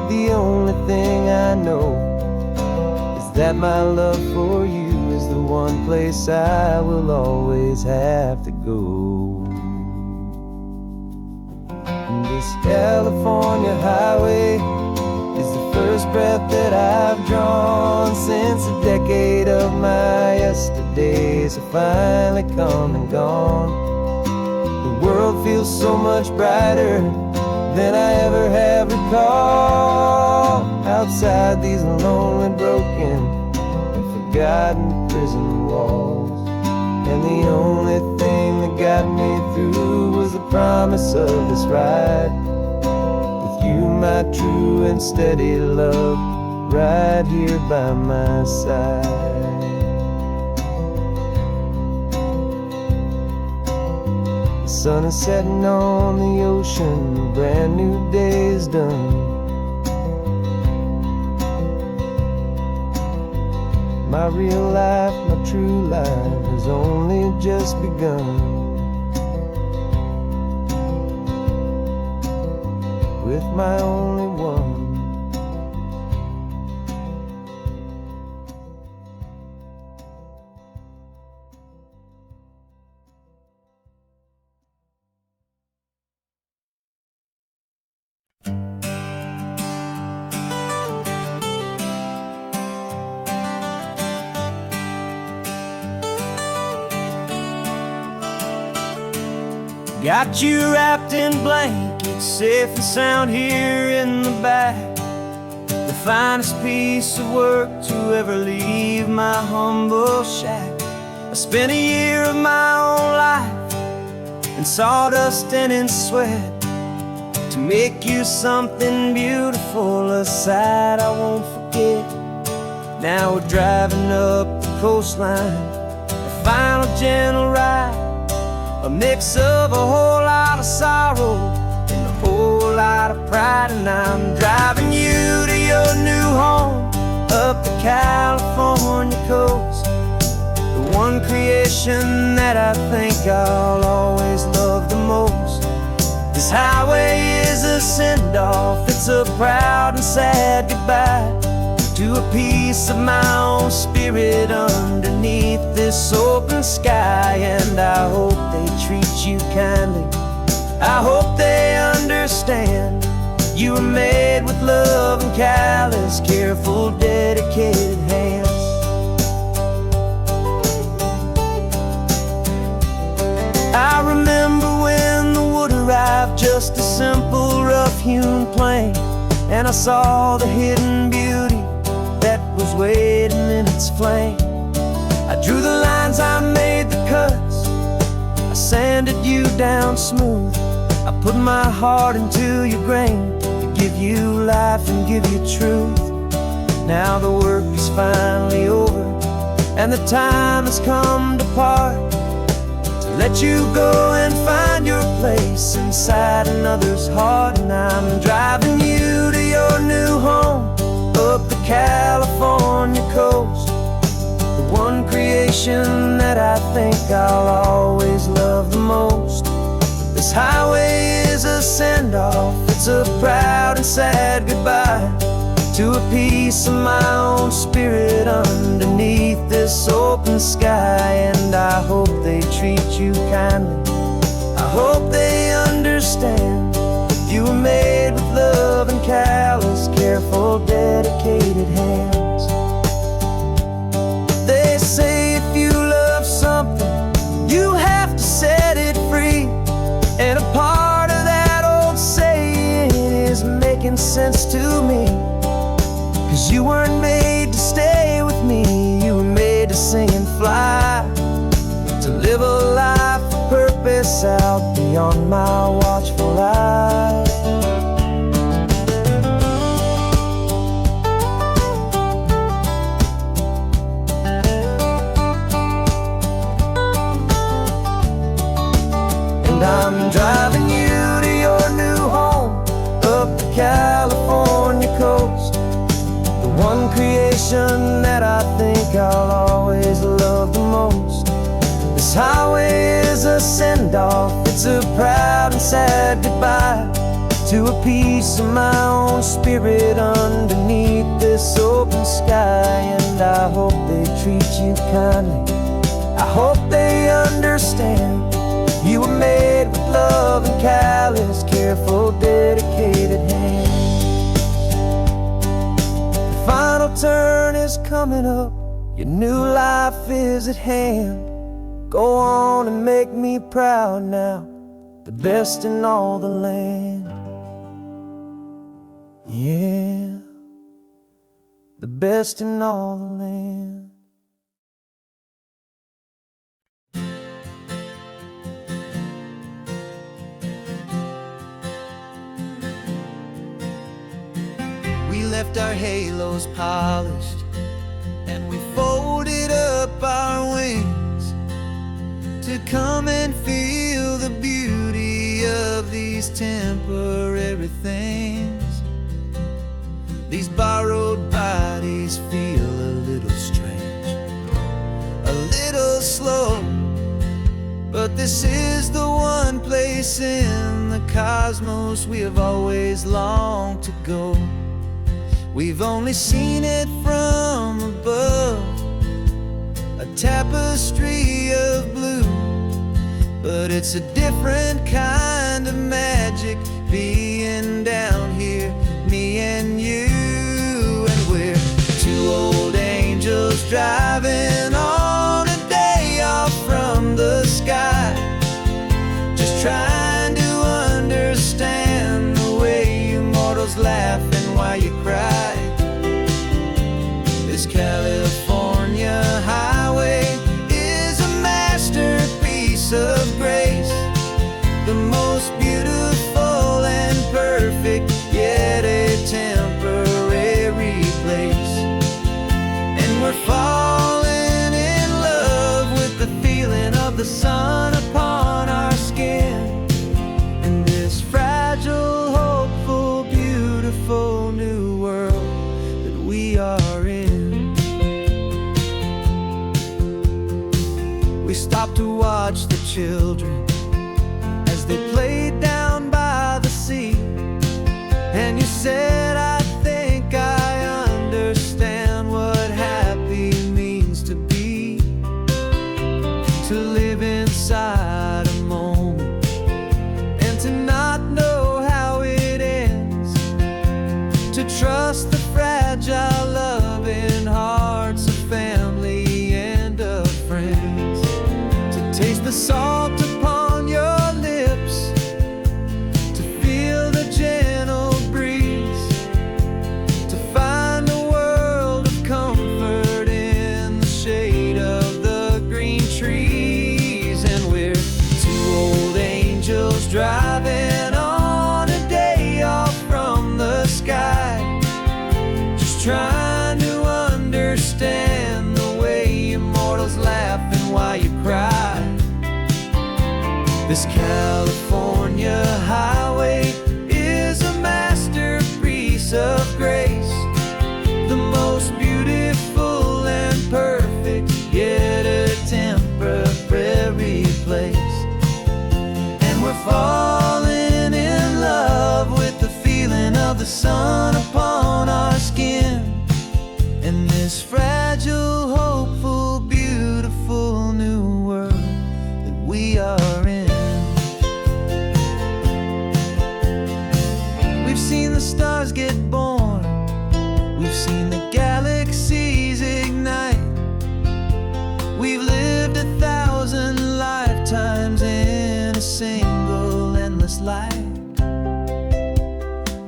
the only thing I know is that my love for you is the one place I will always have to go. And this California highway is the first breath that I've drawn since a decade of my yesterdays have finally come and gone. The world feels so much brighter than I ever have recalled. Outside these lonely, broken, and forgotten prison walls, And the only thing that got me through was the promise of this ride. With you, my true and steady love, right here by my side. The sun is setting on the ocean, a brand new day is done. My real life, my true life has only just begun. With my only one. Got you wrapped in blankets, safe and sound here in the back. The finest piece of work to ever leave my humble shack. I spent a year of my own life in sawdust and in sweat to make you something beautiful, a sight I won't forget. Now we're driving up the coastline, a final gentle ride, a mix of a whole lot of sorrow and a whole lot of pride. And I'm driving you to your new home up the California coast, the one creation that I think I'll always love the most. This highway is a send-off, it's a proud and sad goodbye to a piece of my own spirit underneath this open sky. And I hope they treat you kindly, I hope they understand you were made with love and callous, careful, dedicated hands. I remember when the wood arrived, just a simple rough-hewn plank, and I saw the hidden beauty that was waiting in its flame. I drew the lines, I made the cuts, I sanded you down smooth. I put my heart into your grain to give you life and give you truth. Now the work is finally over and the time has come to part, to let you go and find your place inside another's heart. And I'm driving you to your new home up the California coast, the one creation that I think I'll always love the most. This highway is a send-off, it's a proud and sad goodbye to a piece of my own spirit underneath this open sky. And I hope they treat you kindly, I hope they understand you were made with love and callous, careful, dedicated hands. They say if you love something, you have to set it free. And a part of that old saying is making sense to me, 'cause you weren't made to stay with me, you were made to sing and fly, to live a life of purpose out beyond my watchful eye. And I'm driving you to your new home up the California coast, the one creation that I think I'll always love the most. This highway is a send-off, it's a proud and sad goodbye to a piece of my own spirit underneath this open sky. And I hope they treat you kindly, I hope they understand you were made with love and callous, careful, dedicated hands. The final turn is coming up, your new life is at hand. Go on and make me proud now, the best in all the land. Yeah, the best in all the land. left our halos polished, and we folded up our wings to come and feel the beauty of these temporary things. These borrowed bodies feel a little strange, a little slow, but this is the one place in the cosmos we have always longed to go. We've only seen it from above, a tapestry of blue, but it's a different kind of magic being down here, me and you. And we're two old angels driving on a day off from the sky, just trying to understand the way you mortals laugh and why you cry. This California highway is a masterpiece of grace, the most beautiful and perfect, yet a temporary place. And we're falling in love with the feeling of the sun upon our skin, in this fragile, hopeful, beautiful new world that we are in. We stopped to watch the children as they played down by the sea, and you said, I think I understand what happy means to be, to live inside a moment and to not know how it ends, to trust the fragile loving hearts of family and of friends, to taste the salt upon your lips, to feel the gentle breeze, to find a world of comfort in the shade of the green trees. And we're two old angels driving on a day off from the sky, just trying to understand the way immortals laugh and why you cry. This California highway is a masterpiece of grace, the most beautiful and perfect, yet a temporary place. And we're falling in love with the feeling of the sun upon our skin, in this fragile, hopeful, beautiful new world that we are in. We've seen the stars get born, we've seen the galaxies ignite, we've lived 1,000 lifetimes in a single endless life,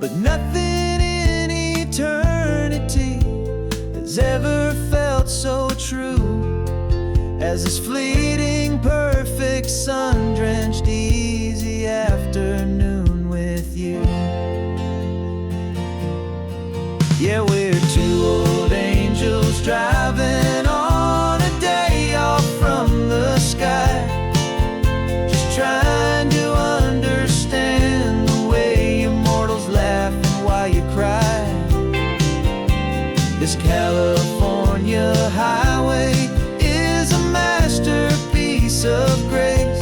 but nothing in eternity has ever felt so true as this fleeting, perfect, sun-drenched, easy afternoon with you. Yeah, we're two old angels driving on a day off from the sky, just trying to understand the way immortals laugh and why you cry. This California highway is a masterpiece of grace,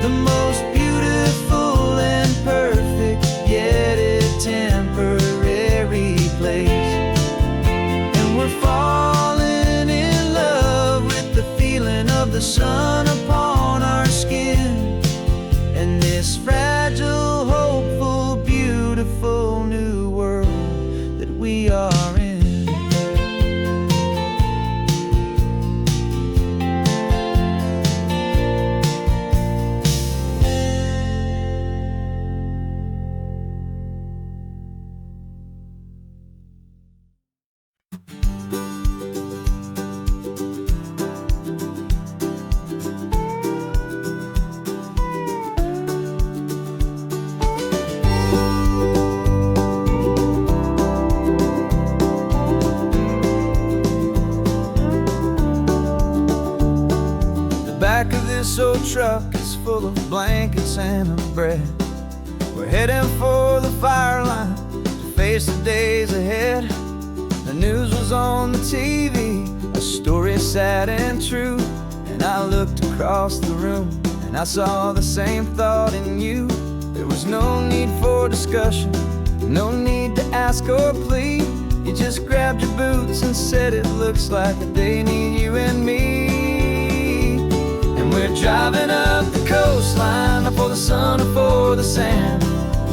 the most beautiful and perfect, yet a temporary place. And we're falling in love with the feeling of the sun upon our skin, and this fragile, hopeful, beautiful new world that we are in. truck is full of blankets and a bread. We're heading for the fire line to face the days ahead. The news was on the TV, a story sad and true. And I looked across the room and I saw the same thought in you. There was no need for discussion, no need to ask or plead. You just grabbed your boots and said it looks like they need you and me. And we're driving up the coastline, not for the sun or for the sand,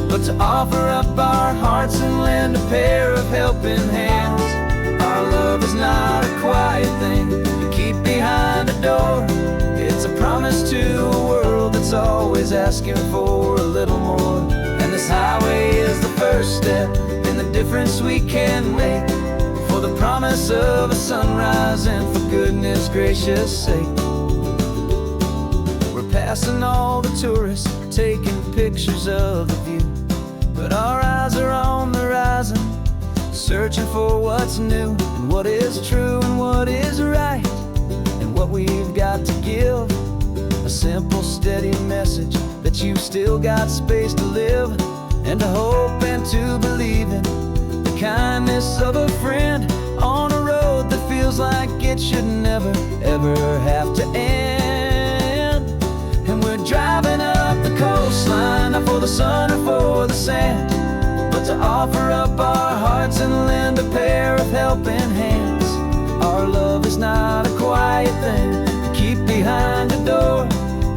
but to offer up our hearts and lend a pair of helping hands. Our love is not a quiet thing you keep behind a door. It's a promise to a world that's always asking for a little more. And this highway is the first step in the difference we can make, for the promise of a sunrise and for goodness gracious sake. We're passing all the tourists, taking pictures of the view, but our eyes are on the horizon, searching for what's new and what is true and what is right, and what we've got to give. A simple, steady message that you've still got space to live, and to hope and to believe in the kindness of a friend on a road that feels like it should never, ever have to end. And we're driving up the coastline, not for the sun or for the sand, but to offer up our hearts and lend a pair of helping hands. Our love is not a quiet thing to keep behind a door.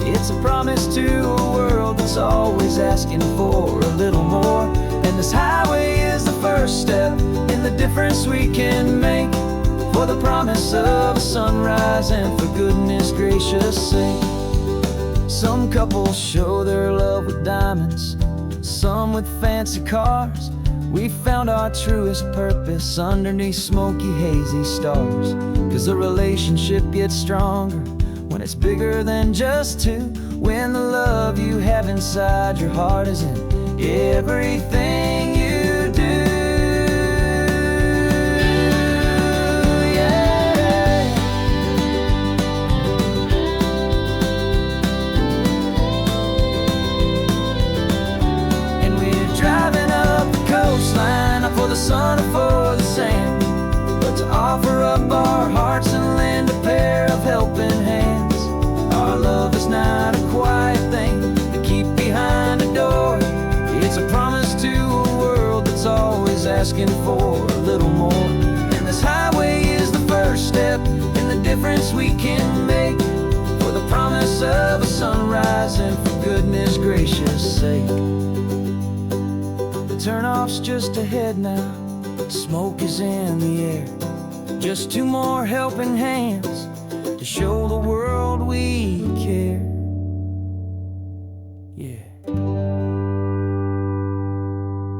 It's a promise to a world that's always asking for a little more. And this highway is the first step in the difference we can make, for the promise of a sunrise and for goodness gracious sake. Some couples show their love with diamonds, some with fancy cars. We found our truest purpose underneath smoky, hazy stars. 'Cause a relationship gets stronger when it's bigger than just two, when the love you have inside your heart is in everything you do. Yeah. And we're driving up the coastline, not for the sun or for the sand, but to offer up our hearts and lend a pair of helping hands. Our love is not a quiet thing to keep behind a door. It's a promise to a world that's always asking for a little more. And this highway is the first step in the difference we can make, for the promise of a sunrise and for goodness gracious sake. The turnoff's just ahead now, smoke is in the air. Just two more helping hands to show the world we care. Yeah,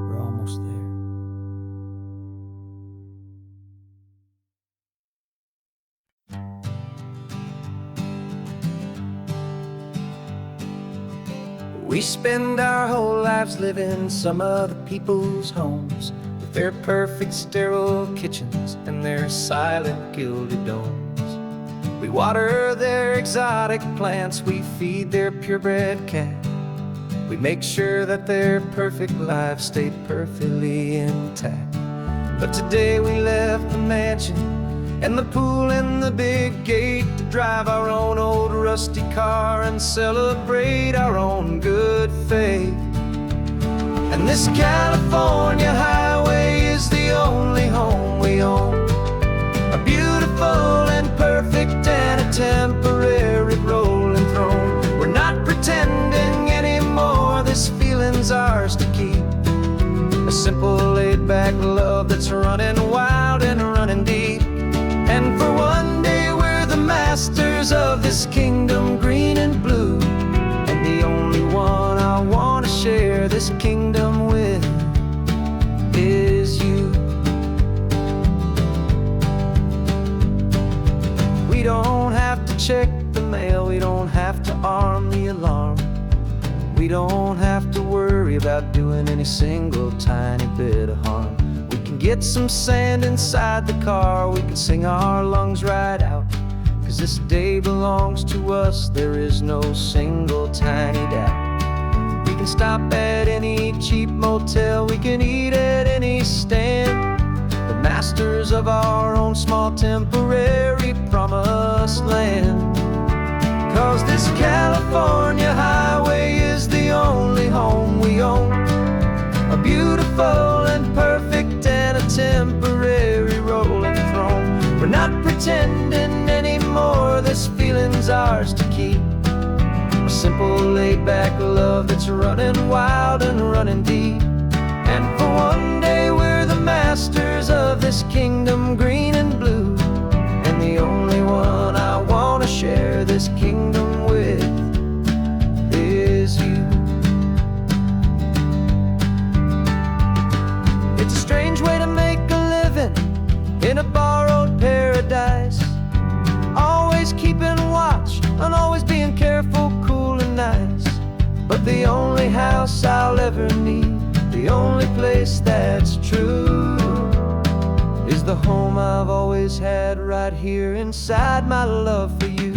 we're almost there. We spend our whole lives living some other people's homes, with their perfect sterile kitchens and their silent gilded domes. We water their exotic plants, we feed their purebred cat. We make sure that their perfect lives stay perfectly intact. But today we left the mansion and the pool and the big gate to drive our own old rusty car and celebrate our own good faith. And this California highway is the only home we own, a beautiful and perfect and a temporary rolling throne. We're not pretending anymore, this feeling's ours to keep, a simple laid-back love that's running wild and running deep. And for one day we're the masters of this kingdom green and blue, and the only one I want to share this kingdom with is you. We don't have to check the mail, we don't have to arm the alarm, we don't have to worry about doing any single tiny bit of harm. We can get some sand inside the car, we can sing our lungs right out, 'cause this day belongs to us, there is no single tiny doubt. We can stop at any cheap motel, we can eat at any stand, the masters of our own small temporary promised land. 'Cause this California highway is the only home we own, a beautiful and perfect and a temporary rolling throne. We're not pretending anymore, this feeling's ours to keep, a simple laid-back love that's running wild and running deep. And for one day we're the masters of this kingdom green and blue, and the only one I want to share this kingdom with is you. It's a strange way to make a living in a borrowed paradise, always keeping watch and always being careful, cool and nice. But the only house I'll ever need, the only place that's true, is the home I've always had right here inside my love for you.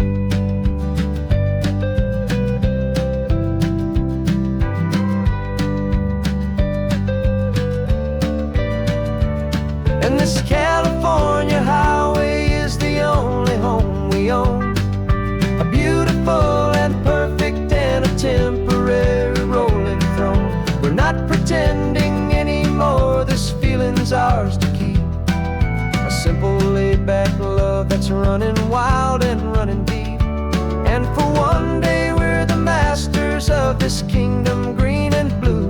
And this California highway is the only home we own, a beautiful and perfect and a temporary rolling throne. We're not pretending anymore, this feeling's ours to keep, a simple laid-back love that's running wild and running deep. And for one day we're the masters of this kingdom green and blue,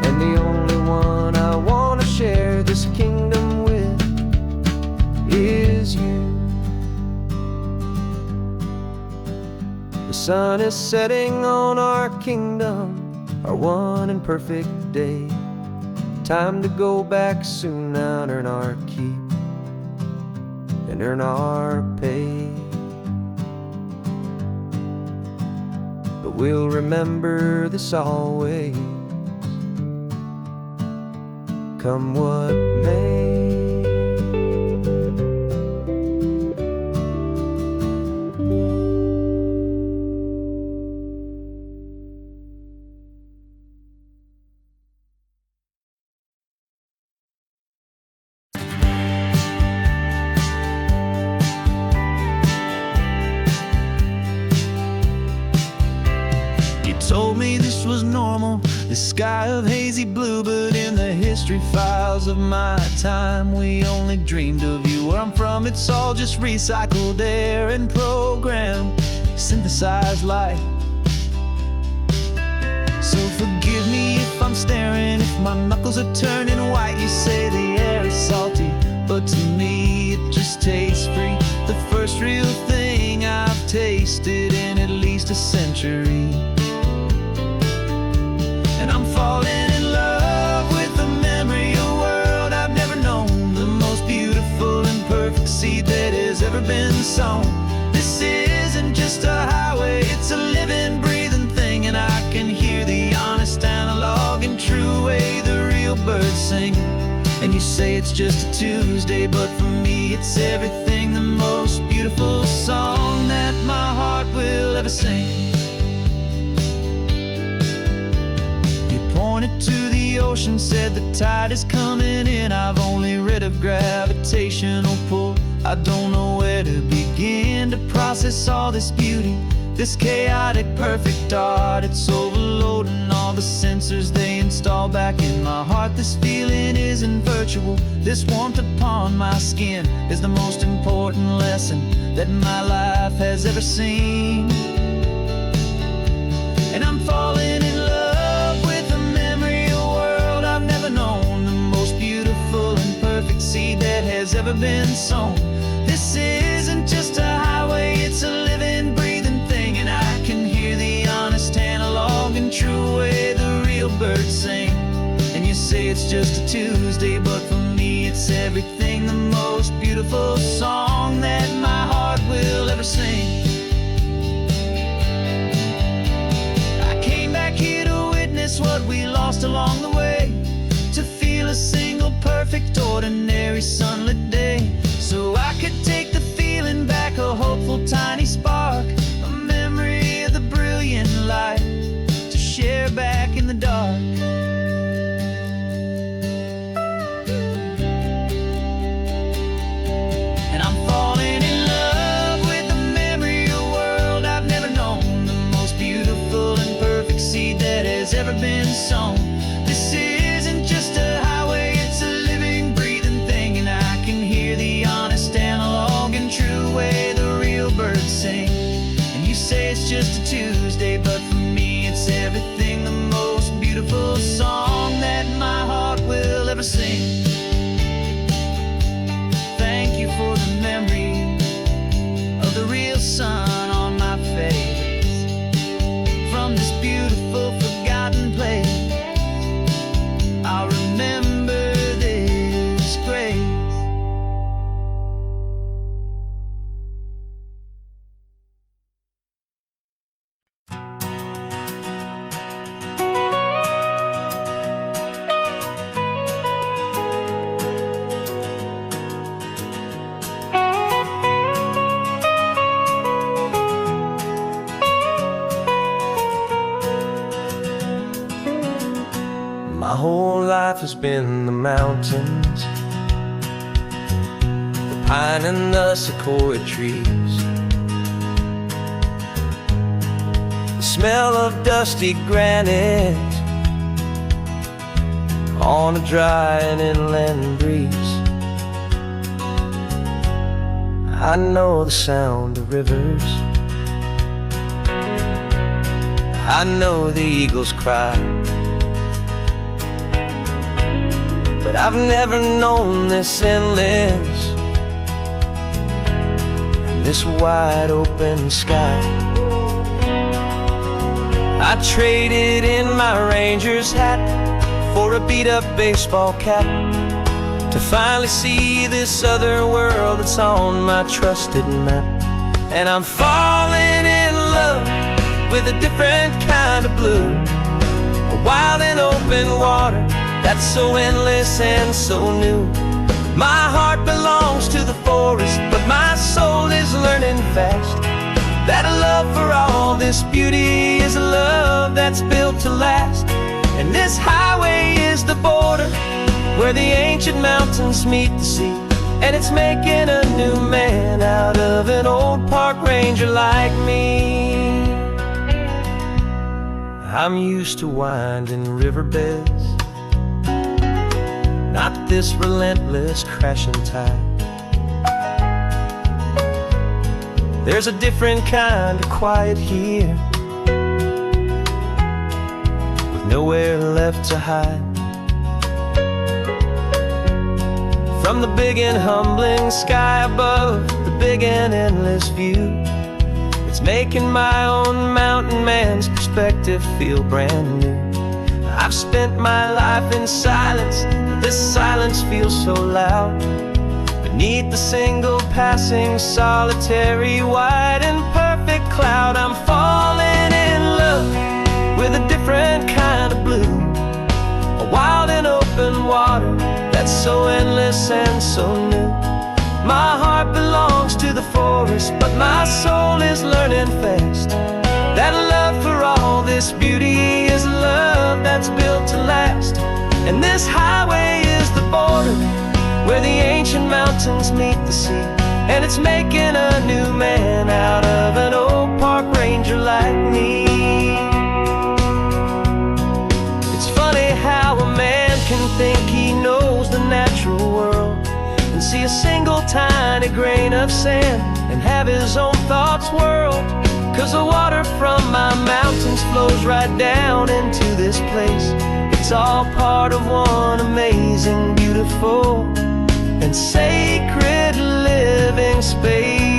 and the only one I want to share this kingdom with is you. The sun is setting on our kingdom, our one and perfect day. Time to go back soon now and earn our keep and earn our pay. But we'll remember this always, come what may. Told me this was normal, this sky of hazy blue, but in the history files of my time, we only dreamed of you. Where I'm from, it's all just recycled air and programmed, synthesized light. So forgive me if I'm staring, if my knuckles are turning white. You say the air is salty, but to me it just tastes free. The first real thing I've tasted in at least a century. And I'm falling in love with the memory of a world I've never known, the most beautiful and perfect seed that has ever been sown. This isn't just a highway, it's a living, breathing thing, and I can hear the honest analog and true way the real birds sing. And you say it's just a Tuesday, but for me it's everything, the most beautiful song that my heart will ever sing. Pointed to the ocean, said the tide is coming in. I've only read of gravitational pull, I don't know where to begin to process all this beauty, this chaotic perfect art. It's overloading all the sensors they install back in my heart. This feeling isn't virtual, this warmth upon my skin is the most important lesson that my life has ever seen. And I'm falling in love with the memory of a world I've never known, the most beautiful and perfect seed that has ever been sown. This isn't just a highway, it's a living, breathing thing, and I can hear the honest analog and true way the real birds sing. And you say it's just a Tuesday, but for me it's everything, the most beautiful song that my heart will ever sing. What we lost along the way, to feel a single perfect ordinary sunlit day, so I could take the feeling back a hopeful tiny spark, a memory of the brilliant light to share back in the dark. And I'm falling in love with the memory of a world I've never known, the most beautiful and perfect seed that has ever been sown. This isn't just a highway, it's a living, breathing thing, and I can hear the honest analog and true way the real birds sing. And you say it's just a Tuesday, but for me it's everything, the most beautiful song that my heart will ever sing. Thank you for the memory of the real sun on my face, from this beautiful forgotten place. I'll remember this grace. My whole life has been the mountains, the pine and the sequoia trees, the smell of dusty granite on a dry and inland breeze. I know the sound of rivers, I know the eagles cry, but I've never known this endless and this wide open sky. I traded in my Ranger's hat for a beat-up baseball cap to finally see this other world that's on my trusted map. And I'm falling in love with a different kind of blue, a wild and open water that's so endless and so new. My heart belongs to the forest, but my soul is learning fast that a love for all this beauty is a love that's built to last. And this highway is the border where the ancient mountains meet the sea, and it's making a new man out of an old park ranger like me. I'm used to winding riverbeds, not this relentless crashing tide. There's a different kind of quiet here, with nowhere left to hide. From the big and humbling sky above, the big and endless view, it's making my own mountain man's perspective feel brand new. I've spent my life in silence, this silence feels so loud. Beneath the single passing solitary white and perfect cloud, I'm falling in love with a different kind of blue, a wild and open water that's so endless and so new. My heart belongs to the forest, but my soul is learning fast that love for all this beauty is a love that's built to last. And this highway is the border where the ancient mountains meet the sea, and it's making a new man out of an old park ranger like me. It's funny how a man can think he knows the natural world and see a single tiny grain of sand and have his own thoughts whirled. 'Cause the water from my mountains flows right down into this place. It's all part of one amazing, beautiful, and sacred living space.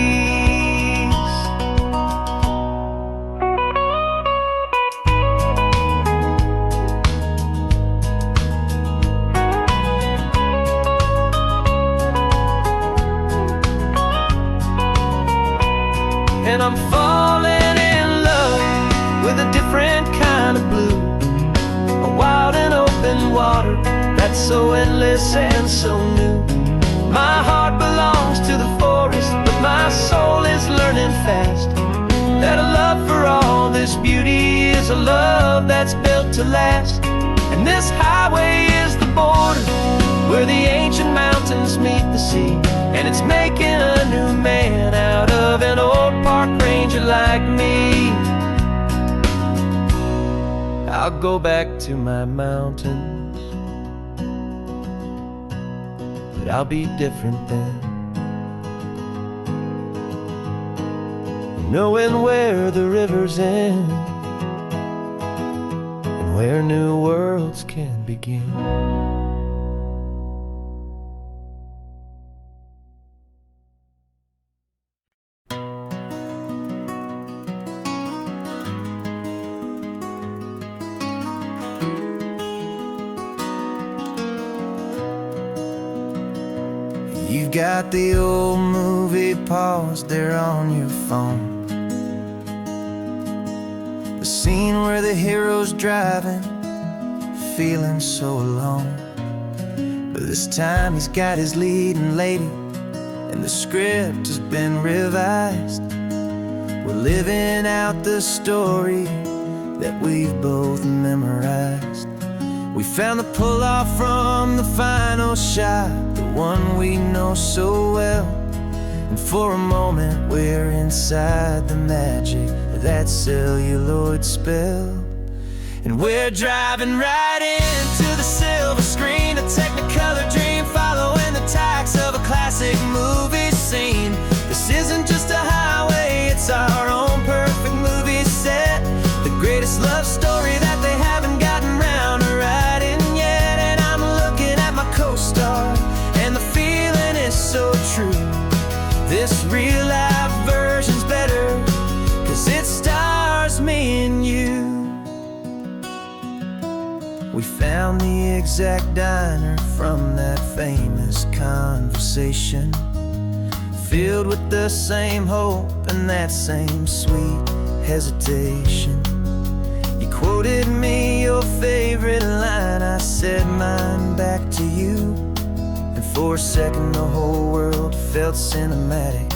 And I'm falling in love with a different kind of blue, a wild and open water that's so endless and so new. My heart belongs to the forest, but My soul is learning fast that a love for all this beauty is a love that's built to last. And this highway is the border where the ancient mountains meet the sea, and it's making a new man out of an old park ranger like me. I'll go back to my mountains, but I'll be different then, knowing where the rivers end and where new worlds can begin. You've got the old movie paused there on your phone, the scene where the hero's driving, feeling so alone. But this time he's got his leading lady, and the script has been revised. We're living out the story that we've both memorized. We found the pull-off from the final shot, the one we know so well. And for a moment we're inside the magic of that celluloid spell. And we're driving right into the silver screen, a technicolor dream following the tacks of a classic movie scene. This isn't just a highway, it's our own perfect movie set, the greatest love story that they haven't gotten round to writing yet. And I'm looking at my co-star, and the feeling is so true. This real life version's better, 'cause it stars me and you. We found the exact diner from that famous conversation, filled with the same hope and that same sweet hesitation. You quoted me your favorite line, I said mine back to you, and for a second the whole world felt cinematic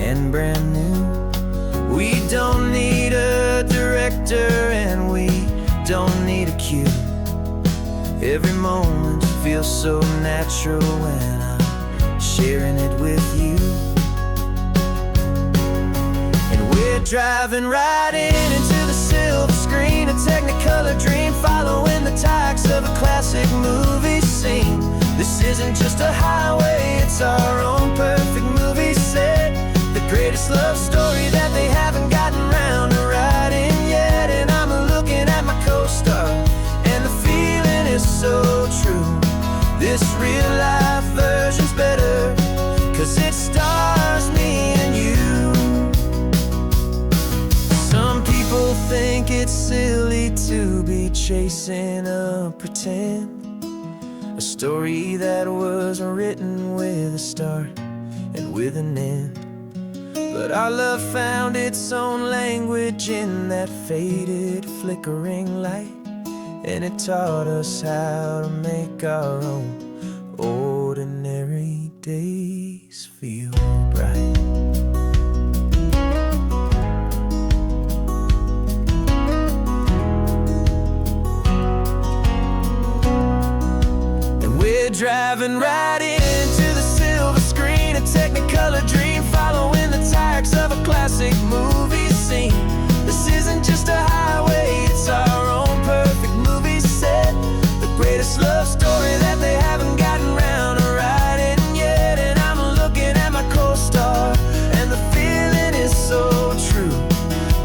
and brand new. We don't need a director and we don't need a cue. Every moment feels so natural when I'm sharing it with you. And we're driving right into the silver screen, a technicolor dream following the tacks of a classic movie scene. This isn't just a highway, it's our own perfect movie set, the greatest love story that they haven't gotten round to writing yet. And I'm looking at my co-star, and the feeling is so true. This real life version's better, 'cause it stars me and you. Some people think it's silly to be chasing a pretend, a story that was written with a start and with an end. But our love found its own language in that faded, flickering light, and it taught us how to make our own ordinary days feel bright. And we're driving right into the silver screen, a technicolor dream following the tacks of a classic movie scene. This isn't just a highway, it's our own perfect movie set, the greatest love story that they haven't gotten round to writing yet. And I'm looking at my co-star, and the feeling is so true.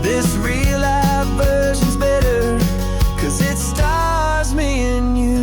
This real life version's better, 'cause it stars me and you.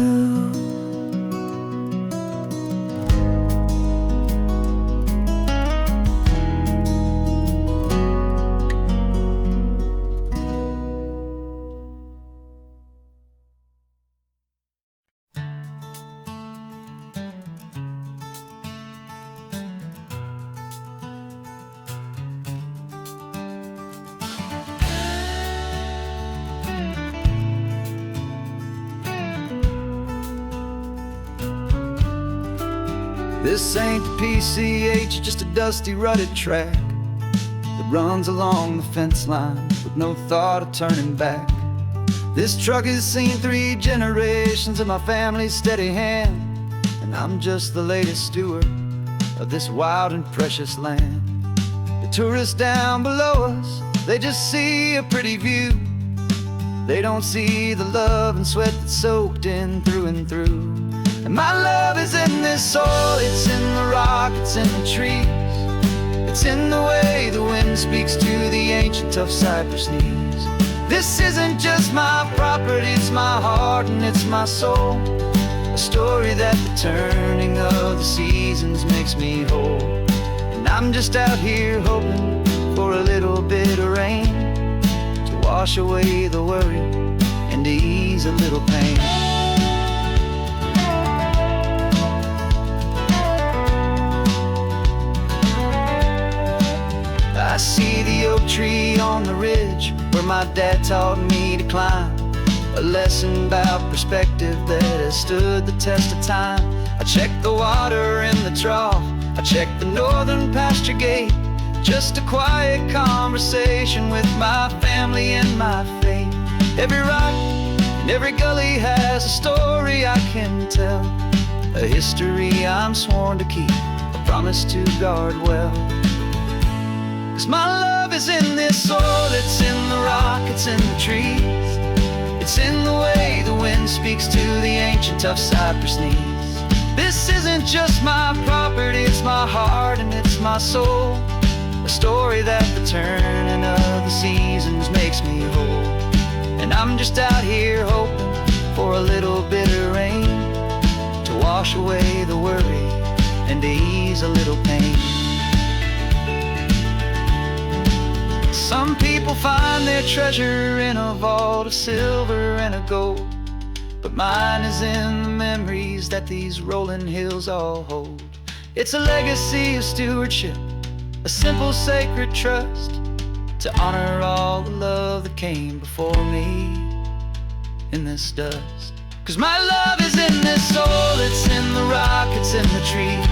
This ain't the PCH, just a dusty rutted track that runs along the fence line with no thought of turning back. This truck has seen 3 generations of my family's steady hand, and I'm just the latest steward of this wild and precious land. The tourists down below us, they just see a pretty view. They don't see the love and sweat that's soaked in through and through. And my love is in this soil, it's in the rock, it's in the trees. It's in the way the wind speaks to the ancient tough cypress knees. This isn't just my property, it's my heart and it's my soul. A story that the turning of the seasons makes me whole. And I'm just out here hoping for a little bit of rain to wash away the worry and to ease a little pain. I see the oak tree on the ridge where my dad taught me to climb, a lesson about perspective that has stood the test of time. I check the water in the trough, I check the northern pasture gate, just a quiet conversation with my family and my faith. Every rock and every gully has a story I can tell, a history I'm sworn to keep, a promise to guard well. 'Cause my love is in this soil, it's in the rock, it's in the trees. It's in the way the wind speaks to the ancient tough cypress knees. This isn't just my property, it's my heart and it's my soul. A story that the turning of the seasons makes me whole. And I'm just out here hoping for a little bit of rain to wash away the worry and to ease a little pain. Some people find their treasure in a vault of silver and a gold, but mine is in the memories that these rolling hills all hold. It's a legacy of stewardship, a simple sacred trust, to honor all the love that came before me in this dust. 'Cause my love is in this soul, it's in the rock, it's in the trees.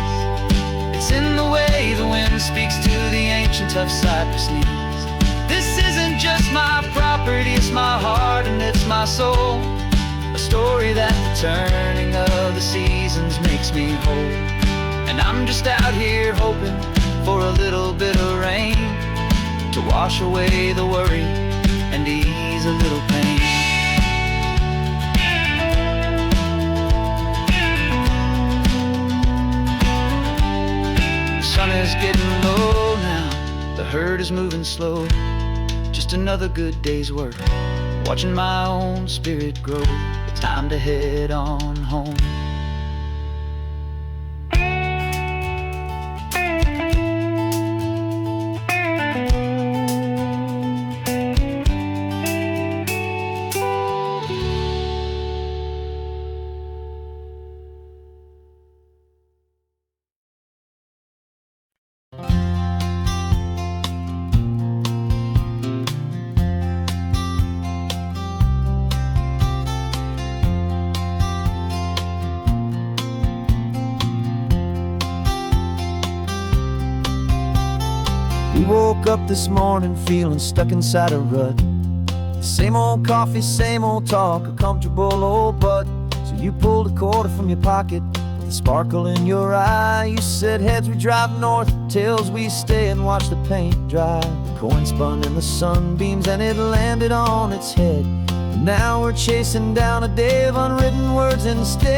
It's in the way the wind speaks to the ancient tough cypress knees. This isn't just my property, it's my heart and it's my soul. A story that the turning of the seasons makes me whole. And I'm just out here hoping for a little bit of rain to wash away the worry and ease a little pain. The sun is getting low now, the herd is moving slow. Just another good day's work, watching my own spirit grow. It's time to head on home. We woke up this morning feeling stuck inside a rut. Same old coffee, same old talk, a comfortable old butt. So you pulled a quarter from your pocket with a sparkle in your eye. You said heads we drive north, tails we stay and watch the paint dry. The coin spun in the sunbeams and it landed on its head. And now we're chasing down a day of unwritten words instead.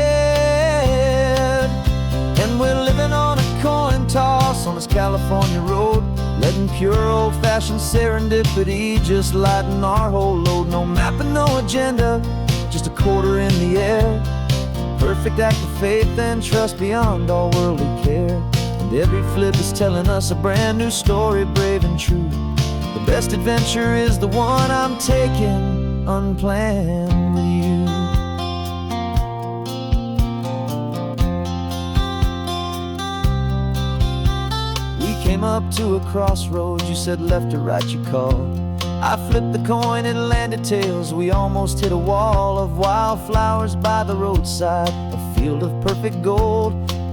And we're living on a coin toss on this California road, letting pure old-fashioned serendipity just lighten our whole load. No map and no agenda, just a quarter in the air. Perfect act of faith and trust beyond all worldly care. And every flip is telling us a brand new story, brave and true. The best adventure is the one I'm taking unplanned with you. Came up to a crossroads, you said left or right you called. I flipped the coin, it landed tails. We almost hit a wall of wildflowers by the roadside, a field of perfect gold.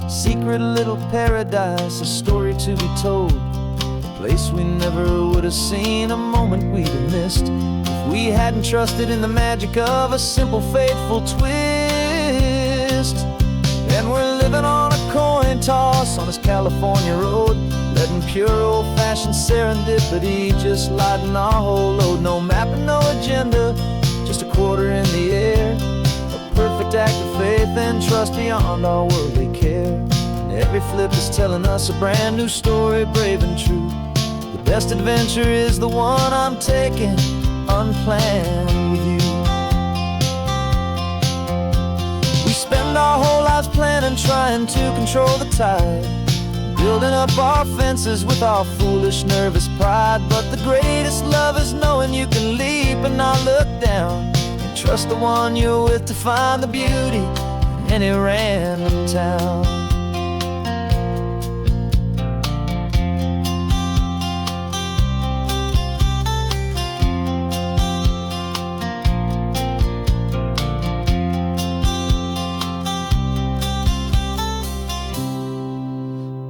secret little paradise, a story to be told, a place we never would have seen, a moment we'd have missed if we hadn't trusted in the magic of a simple, faithful twist. And we're living on a coin toss on this California road, letting pure old-fashioned serendipity just lighten our whole load. No map and no agenda, just a quarter in the air, a perfect act of faith and trust beyond our worldly care. And every flip is telling us a brand new story, brave and true. The best adventure is the one I'm taking, unplanned with you. We spend our whole lives planning, trying to control the tide, building up our fences with our foolish, nervous pride. But the greatest love is knowing you can leap and not look down, and trust the one you're with to find the beauty in any random town.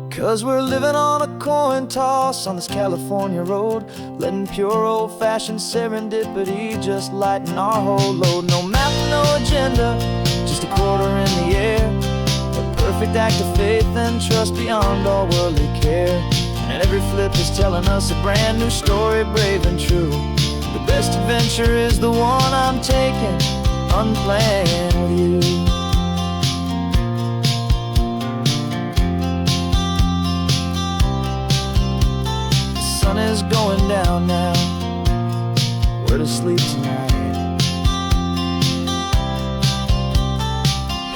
'Cause we're living on a coin toss on this California road, letting pure old-fashioned serendipity just lighten our whole load. No map, no agenda, just a quarter in the air, a perfect act of faith and trust beyond all worldly care. And every flip is telling us a brand new story, brave and true. The best adventure is the one I'm taking, unplanned with you. Sun is going down now, we're to sleep tonight.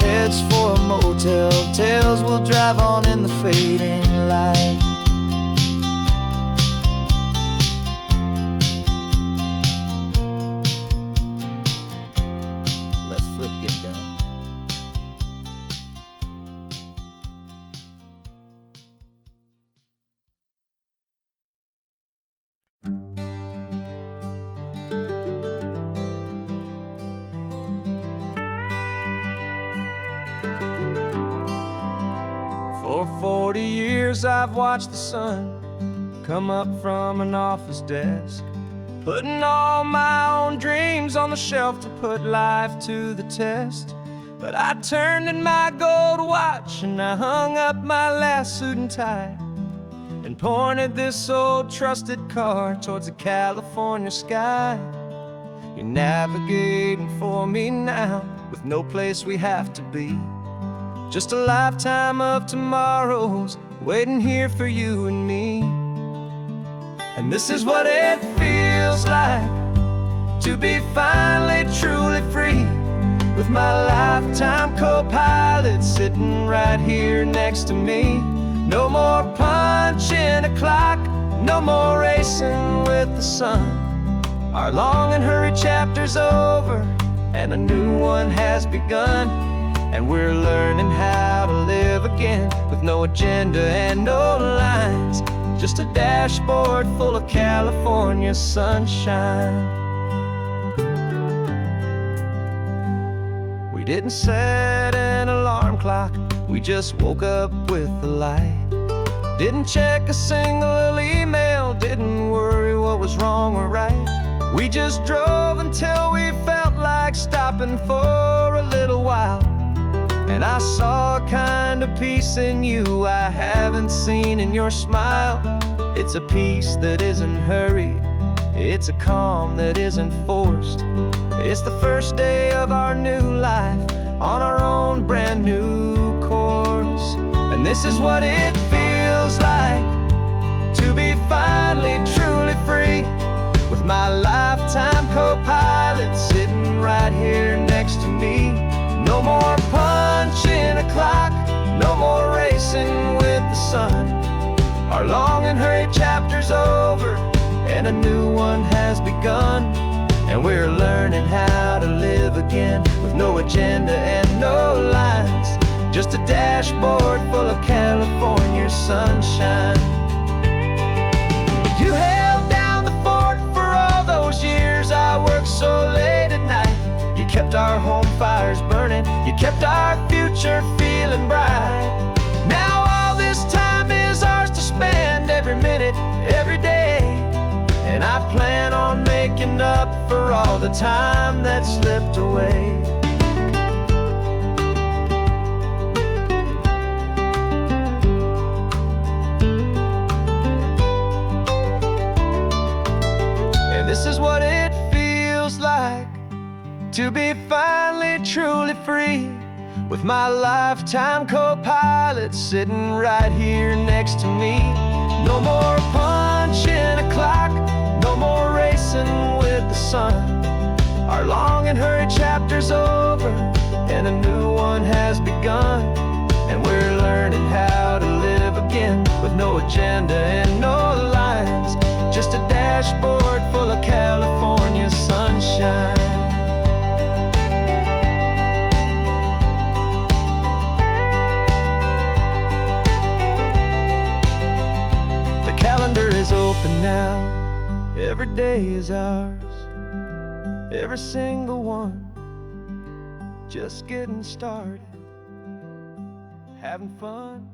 Heads for a motel, tails will drive on in the fading light. Let's flip get down. For 40 years I've watched the sun come up from an office desk, putting all my own dreams on the shelf to put life to the test. But I turned in my gold watch and I hung up my last suit and tie, and pointed this old trusted car towards the California sky. You're navigating for me now, with no place we have to be, just a lifetime of tomorrows waiting here for you and me. And this is what it feels like to be finally truly free, with my lifetime co-pilot sitting right here next to me. No more punching a clock, no more racing with the sun. Our long and hurried chapter's over and a new one has begun. And we're learning how to live again, with no agenda and no lines, just a dashboard full of California sunshine. We didn't set an alarm clock, we just woke up with the light. Didn't check a single email, didn't worry what was wrong or right. We just drove until we felt like stopping for a little while. And I saw a kind of peace in you I haven't seen in your smile. It's a peace that isn't hurried, it's a calm that isn't forced. It's the first day of our new life on our own brand new course. And this is what it feels like to be finally truly free, with my lifetime co-pilot sitting right here next to me. No more punching a clock, no more racing with the sun. Our long and hurried chapter's over and a new one has begun. And we're learning how to live again, with no agenda and no lines, just a dashboard full of California sunshine. You held down the fort for all those years I worked so late at night. You kept our home fires burning, you kept our future feeling bright. all the time that slipped away. And this is what it feels like to be finally truly free, with my lifetime co-pilot sitting right here next to me. No more punching a clock, no more racing with the sun. Our long and hurried chapter's over, and a new one has begun. And we're learning how to live again, with no agenda and no lines, just a dashboard full of California sunshine. Calendar is open now, every day is ours, every single one, just getting started, having fun.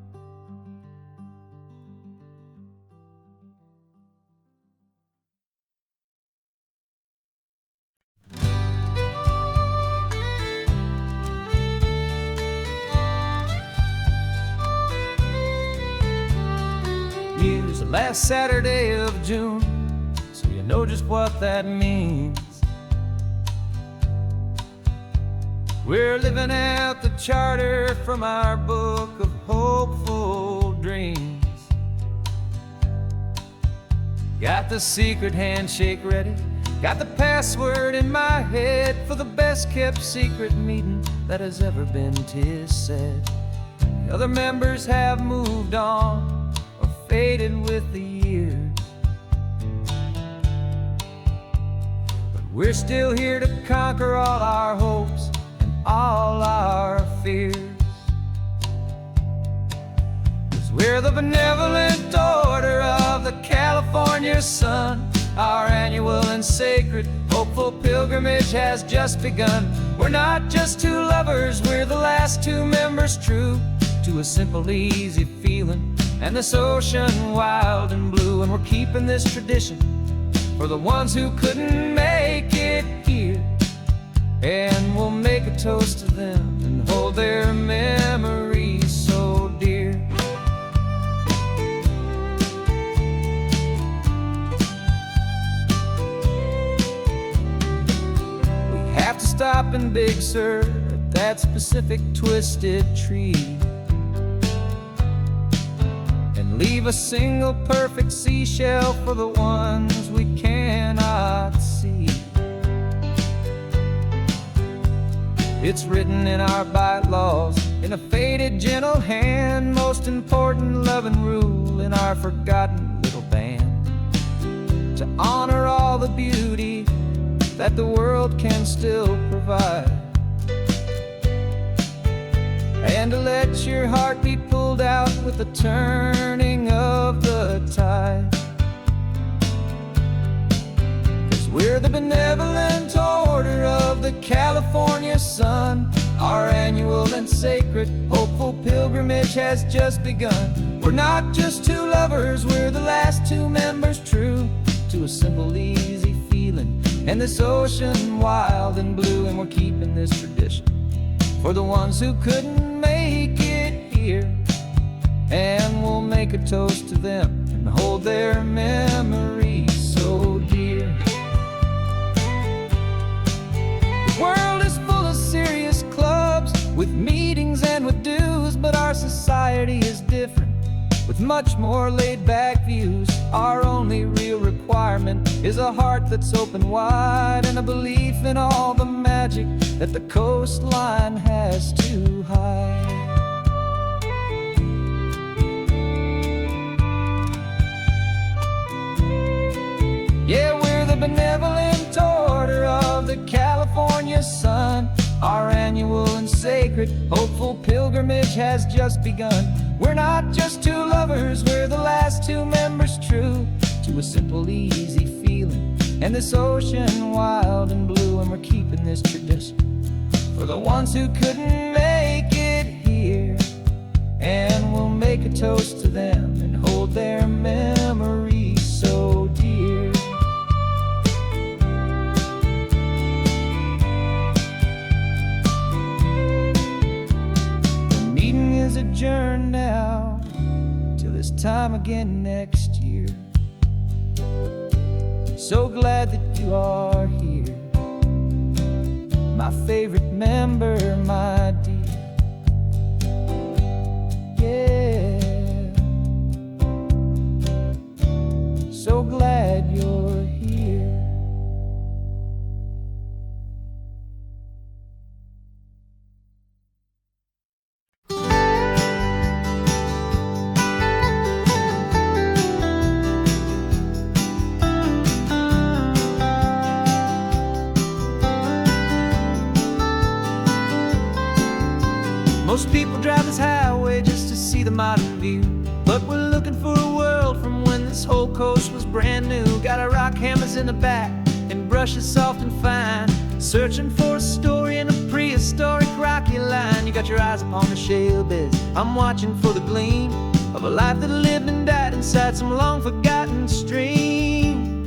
Use the last Saturday of June, so you know just what that means. We're living out the charter from our book of hopeful dreams. Got the secret handshake ready, got the password in my head for the best kept secret meeting that has ever been, 'tis said. The other members have moved on, faded with the years, but we're still here to conquer all our hopes and all our fears. 'Cause we're the benevolent order of the California sun. Our annual and sacred hopeful pilgrimage has just begun. We're not just two lovers, we're the last two members true to a simple, easy feeling, and this ocean wild and blue. And we're keeping this tradition for the ones who couldn't make it here, and we'll make a toast to them and hold their memories so dear. We have to stop in Big Sur at that specific twisted tree, leave a single perfect seashell for the ones we cannot see. It's written in our bylaws, in a faded gentle hand, most important loving rule in our forgotten little band, to honor all the beauty that the world can still provide, and to let your heart be pulled out with the turning of the tide. 'Cause we're the benevolent order of the California sun. Our annual and sacred hopeful pilgrimage has just begun. We're not just two lovers, we're the last two members true to a simple, easy feeling, and this ocean wild and blue. And we're keeping this tradition for the ones who couldn't make it here, and we'll make a toast to them and hold their memories so dear. The world is full of serious clubs with meetings and with dues, but our society is different, with much more laid-back views. Our only real requirement is a heart that's open wide, and a belief in all the magic that the coastline has to hide. Yeah, we're the benevolent order of the California sun. Our annual and sacred hopeful pilgrimage has just begun. We're not just two lovers, we're the last two members true to a simple, easy feeling, and this ocean wild and blue. And we're keeping this tradition for the ones who couldn't make it here, and we'll make a toast to them and hold their memories so dear. prayers adjourn now till this time again next year. So glad that you are here, my favorite member, my dear. Yeah, so glad you're here. Most people drive this highway just to see the modern view, but we're looking for a world from when this whole coast was brand new. Got our rock hammers in the back and brushes soft and fine, searching for a story in a prehistoric rocky line. You got your eyes upon the shale beds, I'm watching for the gleam of a life that lived and died inside some long forgotten stream.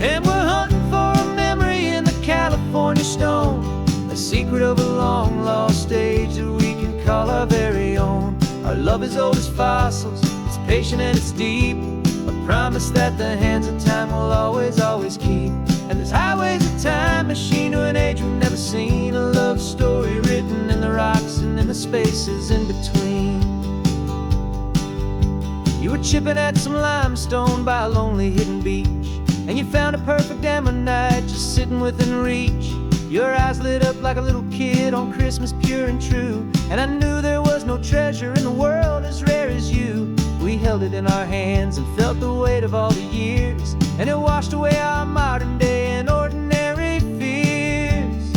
And we're hunting for a memory in the California stone, a secret of a long lost age that we can call our very own. Our love is old as fossils, it's patient and it's deep, a promise that the hands of time will always, always keep. And this highway's a time machine to an age we've never seen, a love story written in the rocks and in the spaces in between. You were chipping at some limestone by a lonely hidden beach, and you found a perfect ammonite just sitting within reach. Your eyes lit up like a little kid on Christmas, pure and true, and I knew there was no treasure in the world as rare as you. We held it in our hands and felt the weight of all the years, and it washed away our modern day and ordinary fears.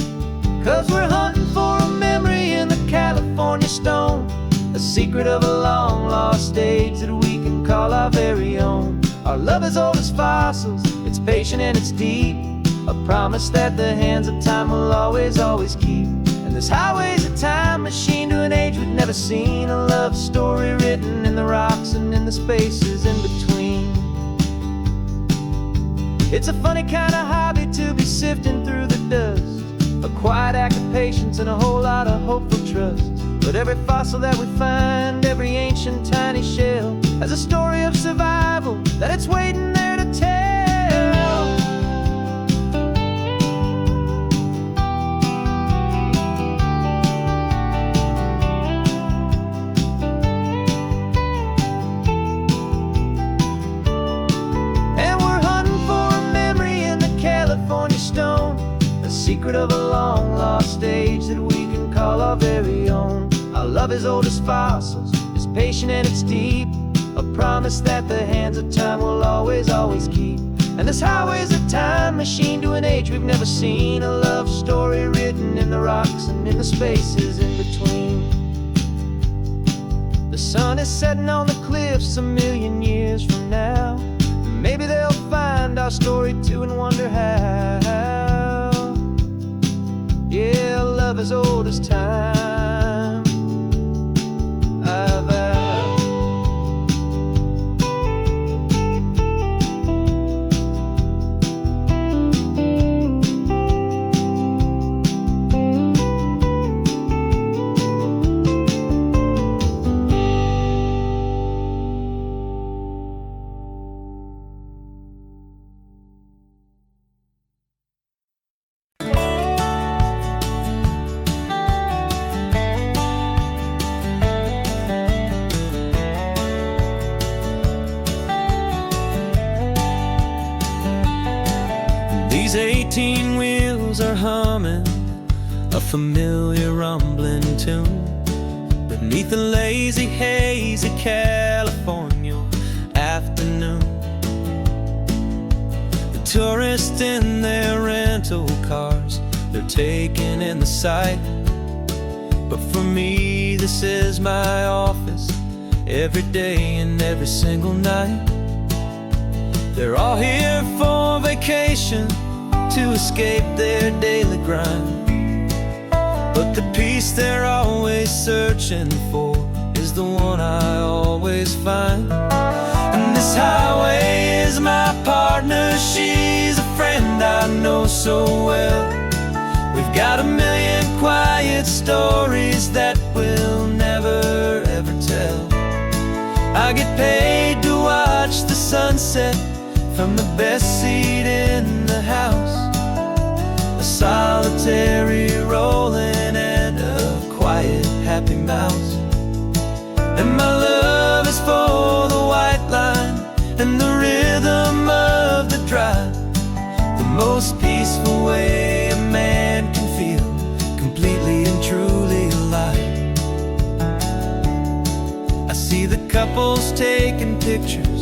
'Cause we're hunting for a memory in the California stone, a secret of a long lost age that we can call our very own. Our love is old as fossils, it's patient and it's deep, a promise that the hands of time will always, always keep. And this highway's a time machine to an age we've never seen, a love story written in the rocks and in the spaces in between. It's a funny kind of hobby to be sifting through the dust, a quiet act of patience and a whole lot of hopeful trust. But every fossil that we find, every ancient tiny shell, has a story of survival that it's waiting there to tell. And we're hunting for a memory in the California stone, a secret of a long lost age that we can call our very own. Our love is old as fossils, it's patient and it's deep, a promise that the hands of time will always, always keep. And this highway's a time machine to an age we've never seen, a love story written in the rocks and in the spaces in between. The sun is setting on the cliffs a million years from now, maybe they'll find our story too and wonder how. Yeah, love is old as time, I vow. These 18 wheels are humming a familiar rumbling tune beneath the lazy haze of California afternoon. The tourists in their rental cars, they're taking in the sight, but for me this is my office every day and every single night. They're all here for vacation, to escape their daily grind, but the peace they're always searching for is the one I always find. And this highway is my partner, she's a friend I know so well. We've got a million quiet stories that we'll never ever I get paid to watch the sunset from the best seat in the house. A solitary rolling and a quiet happy mouse. And my love is for the white line and the rhythm of the drive. The most peaceful way a man can feel completely and truly alive. I see the couples taking pictures,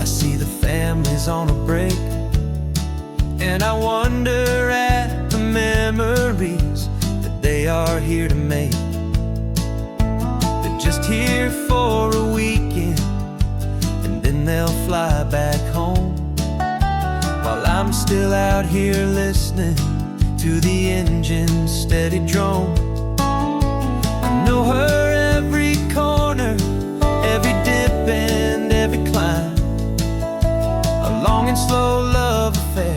I see the families on a break, and I wonder at the memories that they are here to make. They're just here for a weekend and then they'll fly back home, while I'm still out here listening to the engine's steady drone. I know her every corner, every dip and every climb. A long and slow love affair,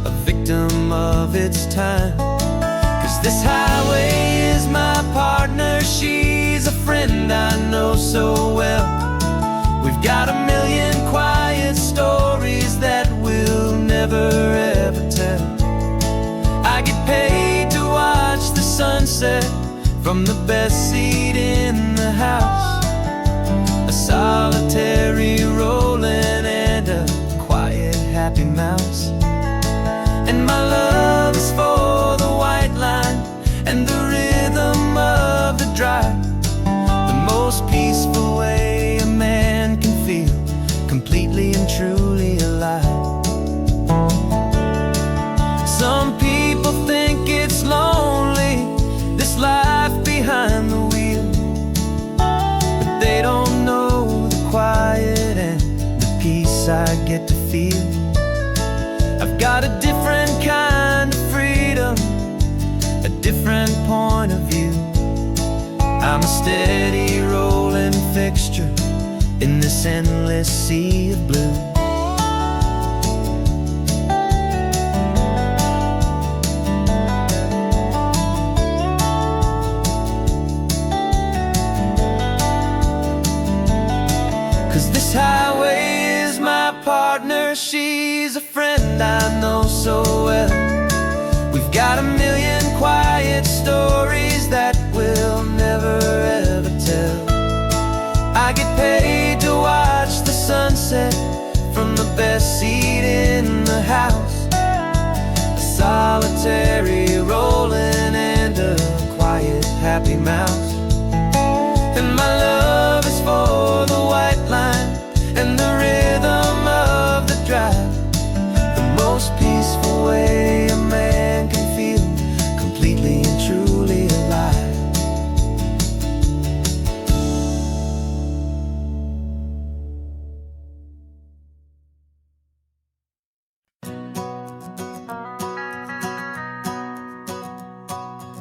a victim of its time. 'Cause this highway is my partner, she's a friend I know so well. We've got a million quiet stories that we'll never ever tell. I get paid to watch the sunset from the best seat in the house. A solitary rolling and a quiet happy mouse. And my love is for the white line and the rhythm of the drive. The most peaceful way a man can feel completely and truly alive. Some people think it's lonely, this life behind the wheel, but they don't know the quiet and the peace I get to feel. I've got a different kind of freedom, a different point of view. I'm a steady rolling fixture in this endless sea of blue. 'Cause this highway is my partner, she's a friend I know so well. We've got a million quiet stories that we'll never ever tell. I get paid to watch the sunset from the best seat in the house. A solitary rolling and a quiet happy mouse. And my love is for the white line and the rhythm of the drive. The most peaceful way a man can feel completely and truly alive.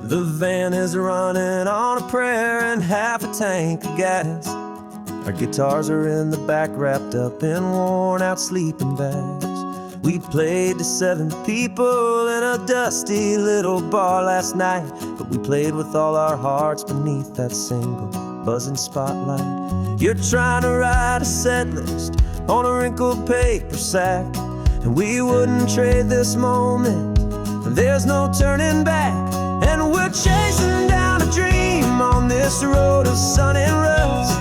The van is running on a prayer and half a tank of gas. Our guitars are in the back, wrapped up in worn-out sleeping bags. We played to 7 people in a dusty little bar last night, but we played with all our hearts beneath that single buzzing spotlight. You're trying to write a set list on a wrinkled paper sack, and we wouldn't trade this moment. There's no turning back. And we're chasing down a dream on this road of sun and rust,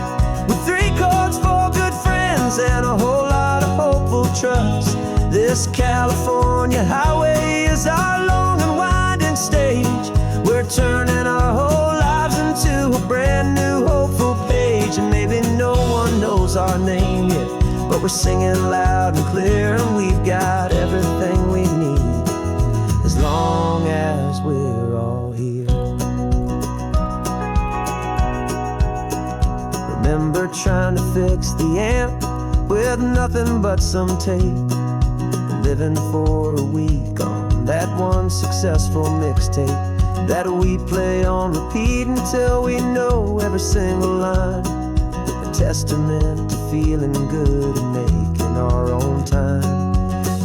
with 3 chords, 4 good friends, and a whole lot of hopeful trust. This California highway is our long and winding stage. We're turning our whole lives into a brand new hopeful page. And maybe no one knows our name yet, but we're singing loud and clear, and we've got everything we need as long as we're all here. Remember trying to fix the amp with nothing but some tape, living for a week on that one successful mixtape that we play on repeat until we know every single line. A testament to feeling good and making our own time.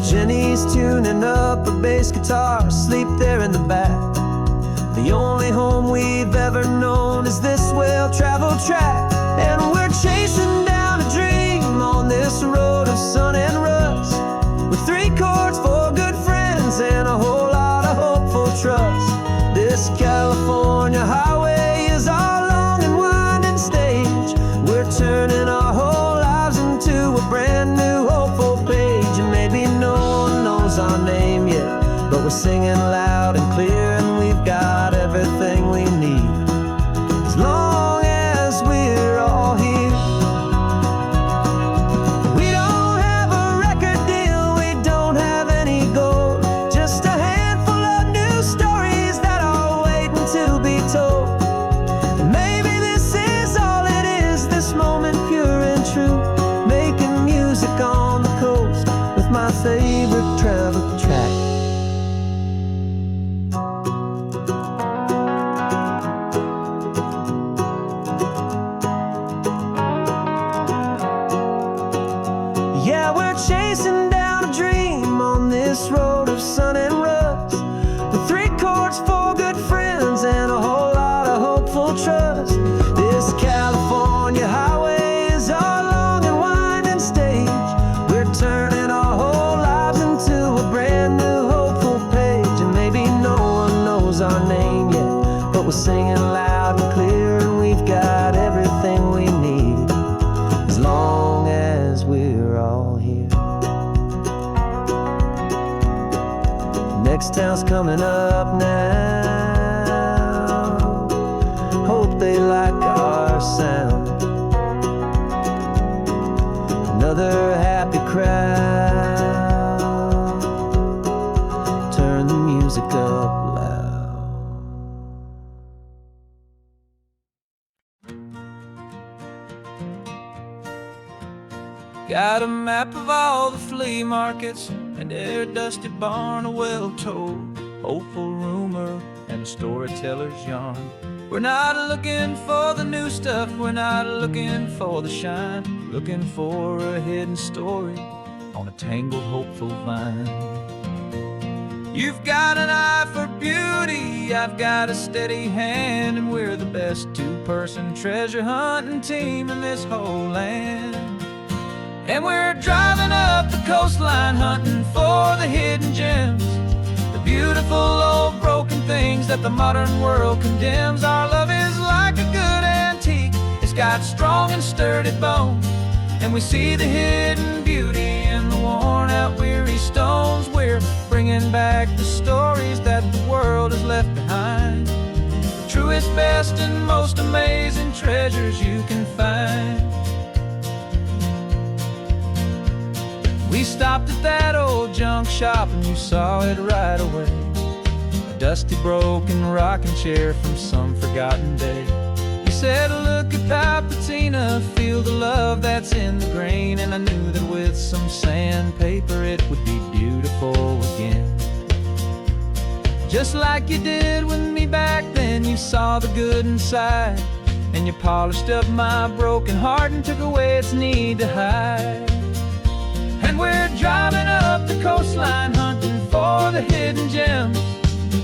Jenny's tuning up her bass guitar, asleep there in the back. The only home we've ever known is this well-traveled track, and we're loud and clear, and we've got everything we need as long as we're all here. Next town's coming up now. Hope they like our sound. Another happy crowd. Turn the music up loud. Got a map of all the flea markets and every dusty barn, a well-told hopeful rumor and a storyteller's yarn. We're not looking for the new stuff, we're not looking for the shine, looking for a hidden story on a tangled hopeful vine. You've got an eye for beauty, I've got a steady hand, and we're the best two-person treasure hunting team in this whole land. And we're driving up the coastline hunting for the hidden gems, the beautiful old broken things that the modern world condemns. Our love is like a good antique, it's got strong and sturdy bones, and we see the hidden beauty in the worn out weary stones. We're bringing back the stories that the world has left behind, the truest, best, and most amazing treasures you can find. We stopped at that old junk shop and you saw it right away, a dusty broken rocking chair from some forgotten day. You said, look at that patina, feel the love that's in the grain, and I knew that with some sandpaper it would be beautiful again. Just like you did with me back then, you saw the good inside, and you polished up my broken heart and took away its need to hide. And we're driving up the coastline hunting for the hidden gems,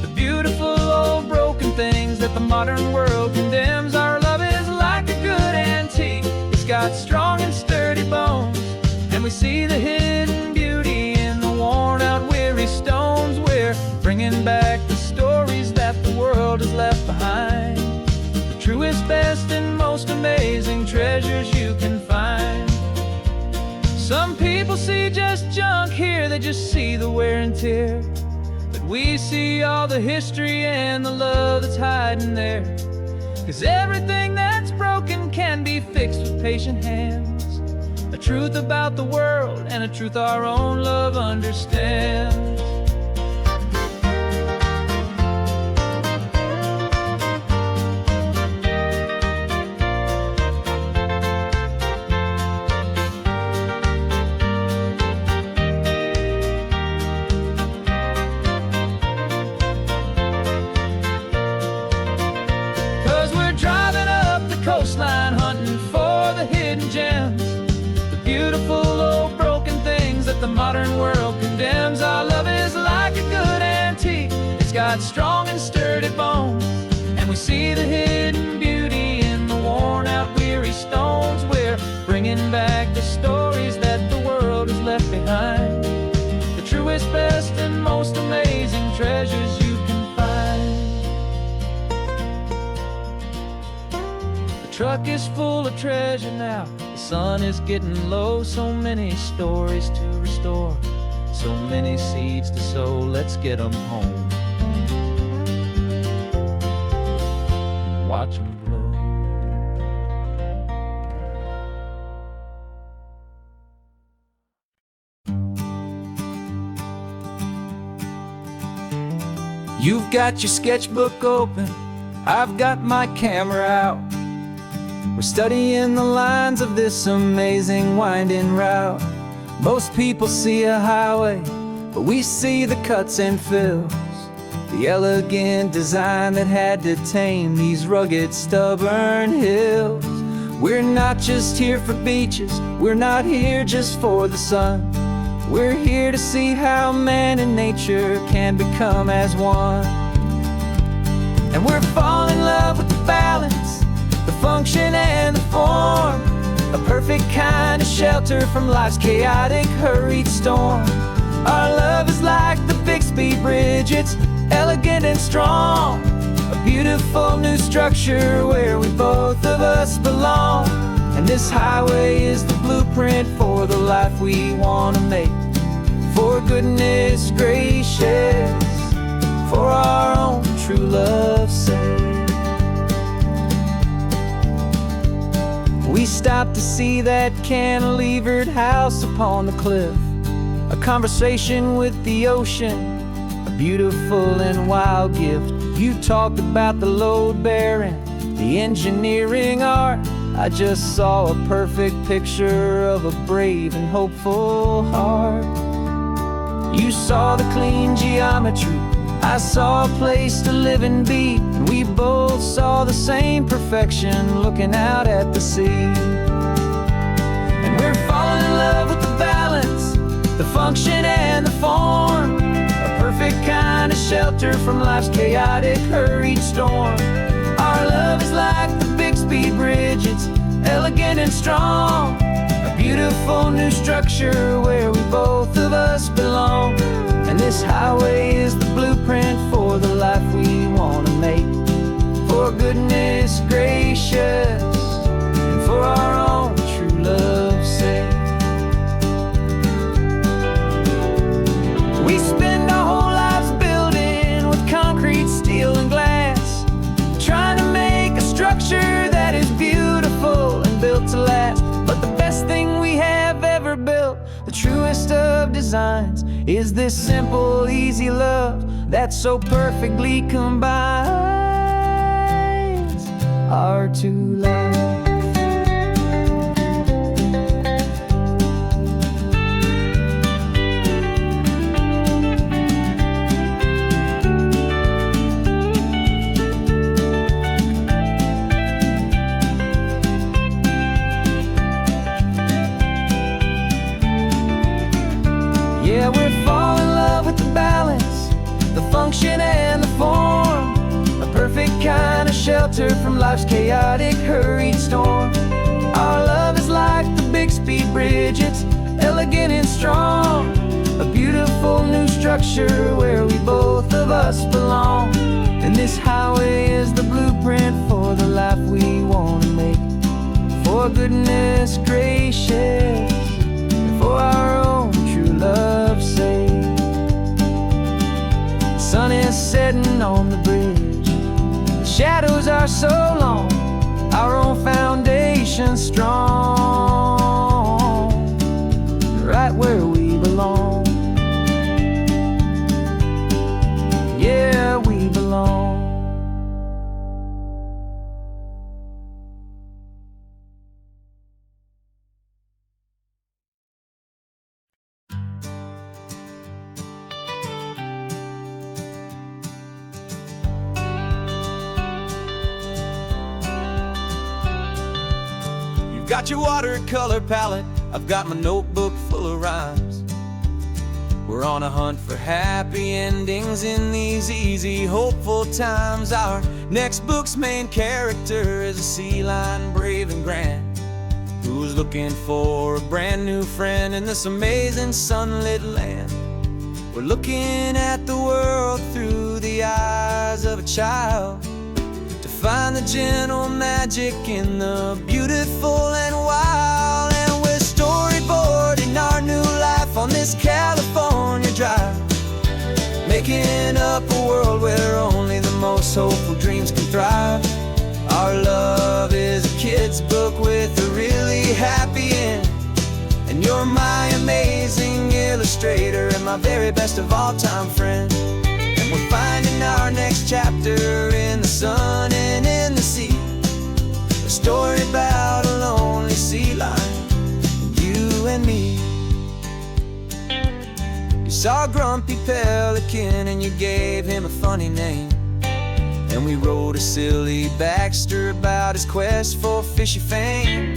the beautiful old broken things that the modern world condemns. Our love is like a good antique, it's got strong and sturdy bones, and we see the hidden beauty in the worn out weary stones. We're bringing back the stories that the world has left behind, the truest, best, and most amazing treasures you can find. Some people see just junk here, they just see the wear and tear, but we see all the history and the love that's hiding there. 'Cause everything that's broken can be fixed with patient hands, a truth about the world and a truth our own love understands. 'Cause we're driving up the coastline hunting for the hidden gems, the beautiful old broken things that the modern world condemns. Our love is like a good antique, it's got strong and sturdy bones, and we see the hidden beauty in the worn out weary stones. We're bringing back the stories that the world has left behind, the truest, best, and most amazing treasures you can find. The truck is full of treasure now, the sun is getting low, so many stories to restore, so many seeds to sow. Let's get them home and watch them blow. You've got your sketchbook open, I've got my camera out. We're studying the lines of this amazing winding route. Most people see a highway, but we see the cuts and fills, the elegant design that had to tame these rugged, stubborn hills. We're not just here for beaches, we're not here just for the sun. We're here to see how man and nature can become as one. And we're falling in love with the balance, the function and the form, a perfect kind of shelter from life's chaotic, hurried storm. Our love is like the Bixby Bridge, it's elegant and strong, a beautiful new structure where we both of us belong. And this highway is the blueprint for the life we want to make. For goodness gracious, for our own true love's sake. We stopped to see that cantilevered house upon the cliff, a conversation with the ocean, a beautiful and wild gift. You talked about the load bearing, the engineering art. I just saw a perfect picture of a brave and hopeful heart. You saw the clean geometry, I saw a place to live and be, and we both saw the same perfection looking out at the sea. And we're falling in love with the balance, the function and the form, a perfect kind of shelter from life's chaotic, hurried storm. Our love is like the Bixby Bridge, it's elegant and strong, a beautiful new structure where we both of us belong. And this highway is the blueprint for the life we want to make. For goodness gracious, and for our own true love's sake. We spend our whole lives building with concrete, steel, and glass, trying to make a structure that is beautiful and built to last. But the best thing we have ever built, the truest of designs, is this simple, easy love that so perfectly combines our two lives. Yeah, we're falling in love with the balance, the function and the form, a perfect kind of shelter from life's chaotic, hurried storm. Our love is like the Bixby Bridge, it's elegant and strong, a beautiful new structure where we both of us belong. And this highway is the blueprint for the life we want to make. For goodness gracious, and for our own true love's sake. The sun is setting on the bridge, the shadows are so long, our own foundation strong, right where we belong. Yeah, we belong. Got your watercolor palette, I've got my notebook full of rhymes. We're on a hunt for happy endings in these easy, hopeful times. Our next book's main character is a sea lion, brave and grand, who's looking for a brand new friend in this amazing sunlit land. We're looking at the world through the eyes of a child, find the gentle magic in the beautiful and wild. And we're storyboarding our new life on this California drive, making up a world where only the most hopeful dreams can thrive. Our love is a kid's book with a really happy end, and you're my amazing illustrator and my very best of all time friend. And we're finding our next chapter in the sun and in the sea, a story about a lonely sea lion, you and me. You saw a grumpy pelican and you gave him a funny name, and we wrote a silly Baxter about his quest for fishy fame.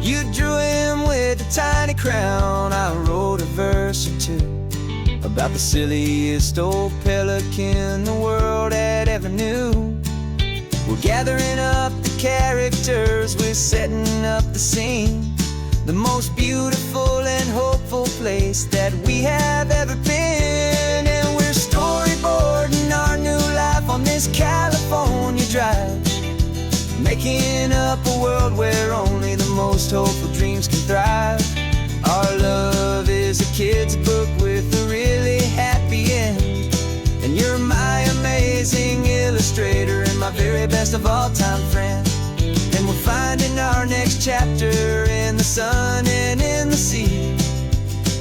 You drew him with a tiny crown, I wrote a verse or two about the silliest old pelican the world had ever knew. We're gathering up the characters, we're setting up the scene, the most beautiful and hopeful place that we have ever been. And we're storyboarding our new life on on this California drive, making up a world where only the most hopeful dreams can thrive. Our love is a kid's book with a really happy end, and you're my amazing illustrator and my very best of all time friend. And we're finding our next chapter in the sun and in the sea,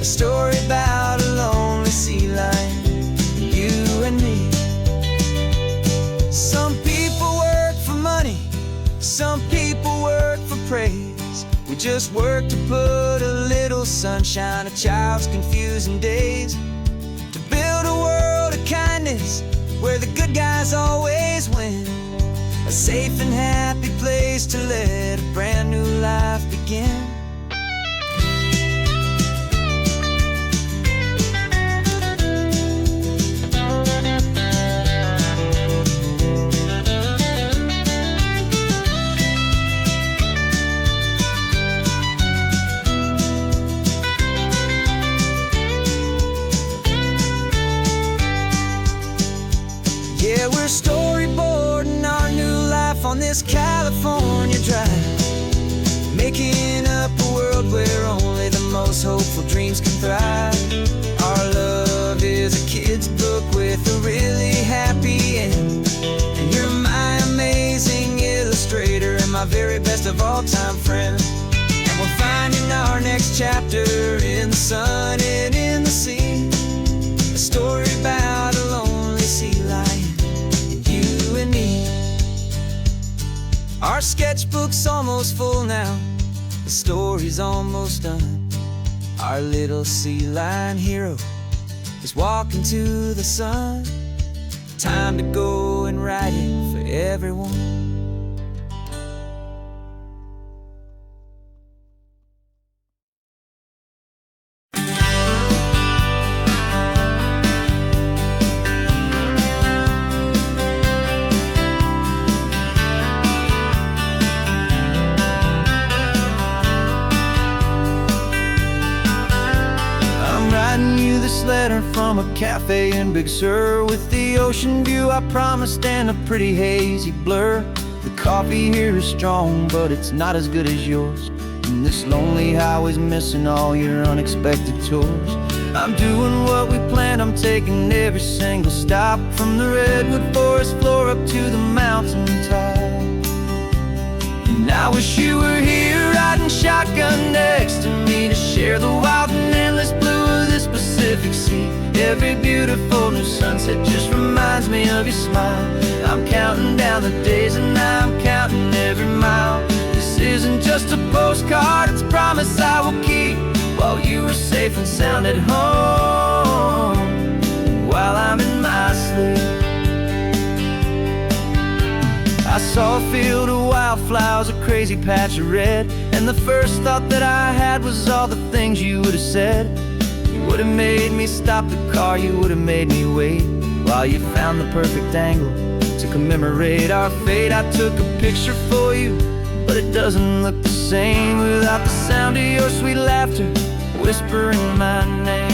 a story about a lonely sea lion, you and me. Some people work for money, some people work for praise. We just work to put a little sunshine in a child's confusing days, to build a world of kindness where the good guys always win, a safe and happy place to let a brand new life begin. Yeah, we're storyboarding our new life on this California drive, making up a world where only the most hopeful dreams can thrive. Our love is a kid's book with a really happy end, and you're my amazing illustrator and my very best of all time friend. And we're finding our next chapter in the sun and in the sea, a story about a lonely sea lion, you and me. Our sketchbook's almost full now, the story's almost done. Our little sea lion hero is walking to the sun. Time to go and write it for everyone. You this letter from a cafe in Big Sur, with the ocean view I promised and a pretty hazy blur. The coffee here is strong, but it's not as good as yours, and this lonely highway's missing all your unexpected tours. I'm doing what we planned, I'm taking every single stop, from the redwood forest floor up to the mountain top. And I wish you were here riding shotgun next to me, to share the wild and endless blue of this Pacific Sea. Every beautiful new sunset just reminds me of your smile. I'm counting down the days and I'm counting every mile. This isn't just a postcard, it's a promise I will keep, while you are safe and sound at home, while I'm in my sleep. I saw a field of wildflowers, a crazy patch of red, and the first thought that I had was all the things you would have said. You would have made me stop the car, you would have made me wait, while you found the perfect angle to commemorate our fate. I took a picture for you, but it doesn't look the same without the sound of your sweet laughter whispering my name.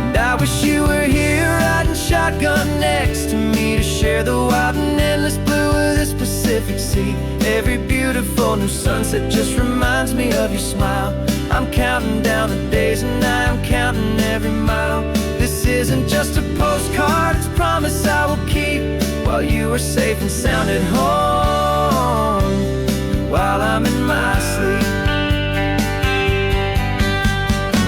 And I wish you were here riding shotgun next to me, to share the wild and endless blue of this Pacific Sea. Every beautiful new sunset just reminds me of your smile. I'm counting down the days and I'm counting every mile. This isn't just a postcard, it's a promise I will keep, while you are safe and sound at home, while I'm in my sleep.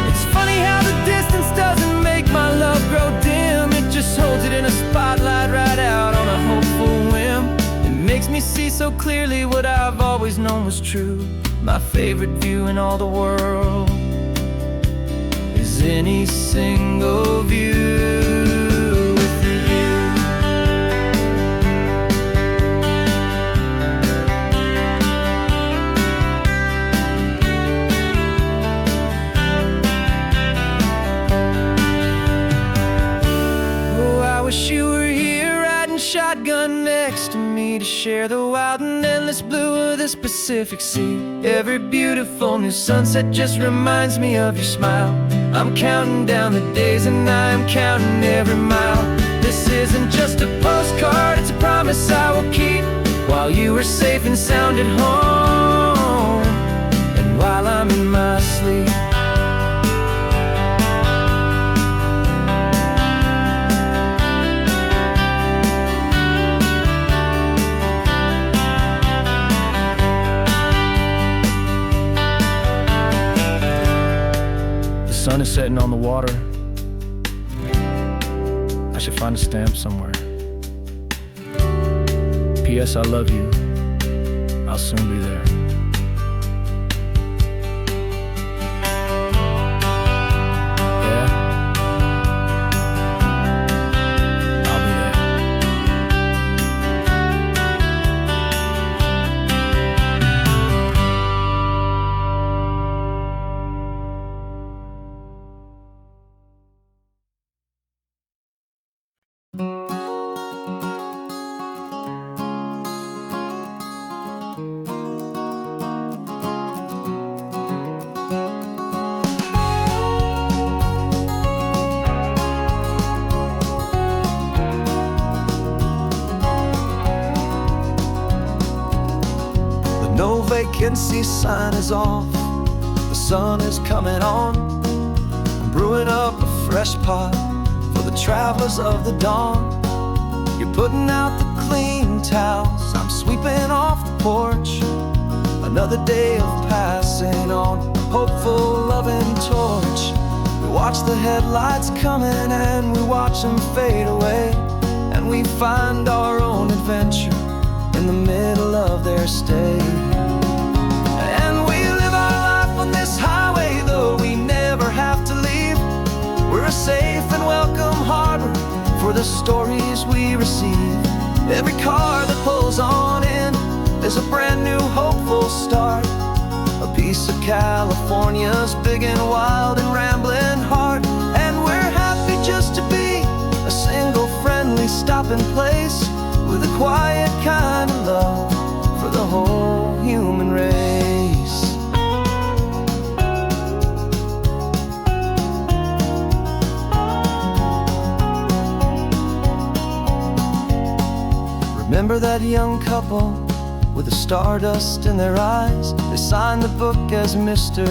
It's funny how the distance doesn't make my love grow dim, it just holds it in a spotlight right out on a hopeful whim. It makes me see so clearly what I've always known was true. My favorite view in all the world is any single view with you. Oh, I wish you were here riding shotgun next to me, to share the wild and endless blue of this Pacific Sea. Every beautiful new sunset just reminds me of your smile. I'm counting down the days and I'm counting every mile. This isn't just a postcard, card, it's a promise I will keep, while you are safe and sound at home, and while I'm in my sleep. The sun is setting on the water. I should find a stamp somewhere. P.S. I love you. I'll soon be there. Yeah? I'll be there. No vacancy sign is off, the sun is coming on. I'm brewing up a fresh pot for the travelers of the dawn. You're putting out the clean towels, I'm sweeping off the porch. Another day of passing on, hopeful, loving torch. We watch the headlights coming and we watch them fade away, and we find our own adventure in the middle of their stay. And we live our life on this highway, though we never have to leave. We're a safe and welcome harbor for the stories we receive. Every car that pulls on in is a brand new hopeful start, a piece of California's big and wild and rambling heart. And we're happy just to be a single friendly stopping place, with a quiet kind of love for the whole human race. Remember that young couple with the stardust in their eyes? They signed the book as Mr.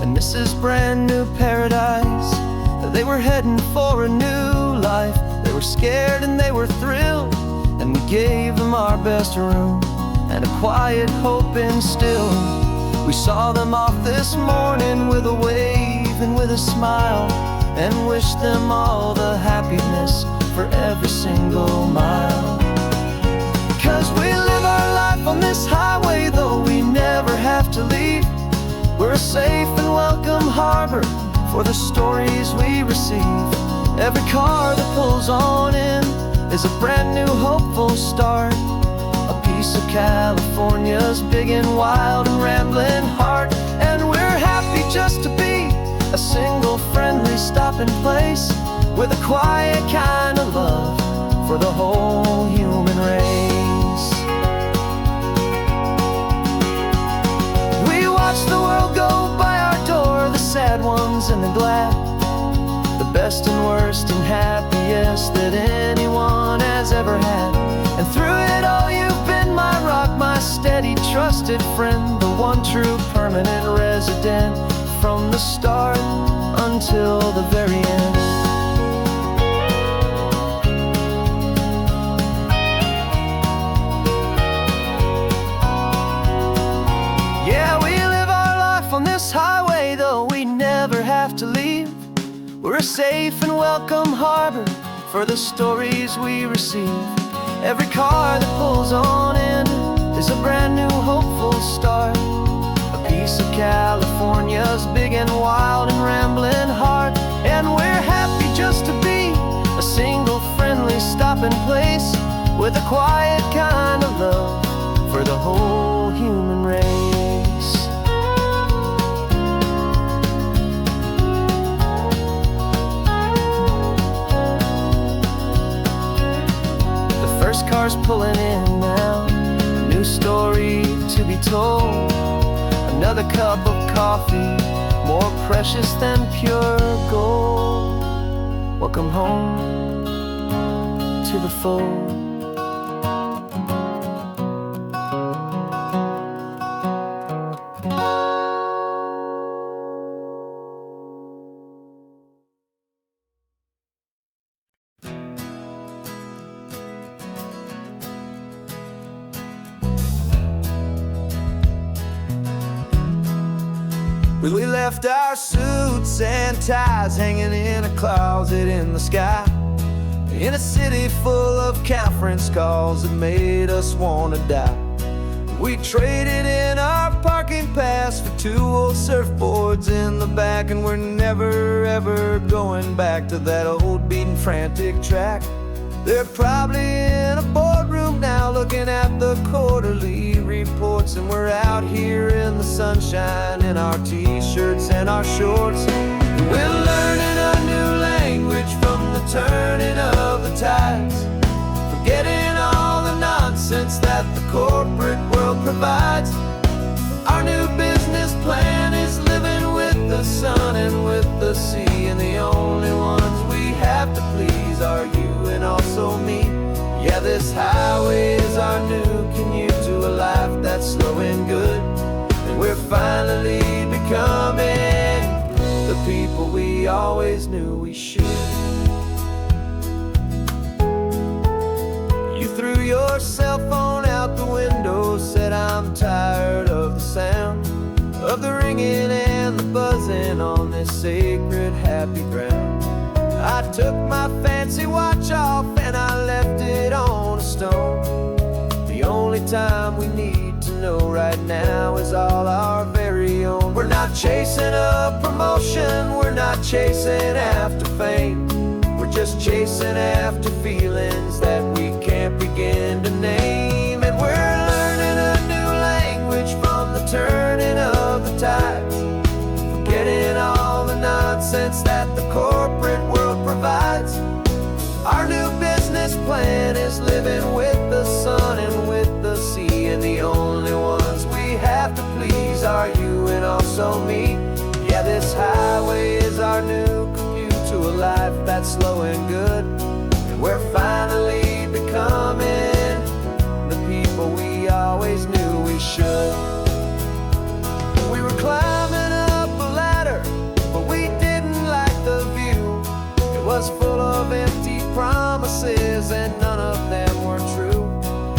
and Mrs. Brand New Paradise. They were heading for a new life. They were scared and they were thrilled, and we gave them our best room and a quiet hope instilled. We saw them off this morning with a wave and with a smile, and wished them all the happiness for every single mile. 'Cause we live our life on this highway, though we never have to leave. We're a safe and welcome harbor for the stories we receive. Every car that pulls on in is a brand new hopeful start, a piece of California's big and wild and rambling heart. And we're happy just to be a single friendly stopping place, with a quiet kind of love for the whole human race. We watch the world go by our door, the sad ones and the glad, the best and worst and happiest that anyone has ever had. And through it all you've been my rock, my steady trusted friend, the one true permanent resident, from the start until the very end. Yeah, we live our life on this highway, though we never have to leave. We're a safe and welcome harbor for the stories we receive. Every car that pulls on in is a brand new hopeful start, a piece of California's big and wild and rambling heart. And we're happy just to be a single friendly stopping place, with a quiet kind of love for the whole human race. Cars pulling in now, a new story to be told. Another cup of coffee, more precious than pure gold. Welcome home to the fold. We left our suits and ties hanging in a closet in the sky, in a city full of conference calls that made us wanna die. We traded in our parking pass for 2 old surfboards in the back, and we're never ever going back to that old beaten frantic track. They're probably in a boardroom now looking at the quarterly reports, and we're out here in the sunshine in our t-shirts and our shorts. We're learning a new language from the turning of the tides, forgetting all the nonsense that the corporate world provides. Our new business plan is living with the sun and with the sea, and the only ones we have to please are you and also me. Yeah, this highway is our new commute to a life that's slow and good, and we're finally becoming the people we always knew we should. You threw your cell phone out the window, said I'm tired of the sound of the ringing and the buzzing on this sacred happy ground. I took my fancy watch off and I left it on a stone. The only time we need to know right now is all our very own. We're not chasing a promotion, we're not chasing after fame, we're just chasing after feelings that we can't begin to name. And we're learning a new language from the turning of the tides, forgetting all the nonsense that the corporate world provides. Our new business plan is living with the sun and with the sea, and the only ones we have to please are you and also me. Yeah, this highway is our new commute to a life that's slow and good, and we're finally becoming the people we always knew we should. We were climbing up a ladder, but we didn't like the view. It was full of empty promises and none of them were true.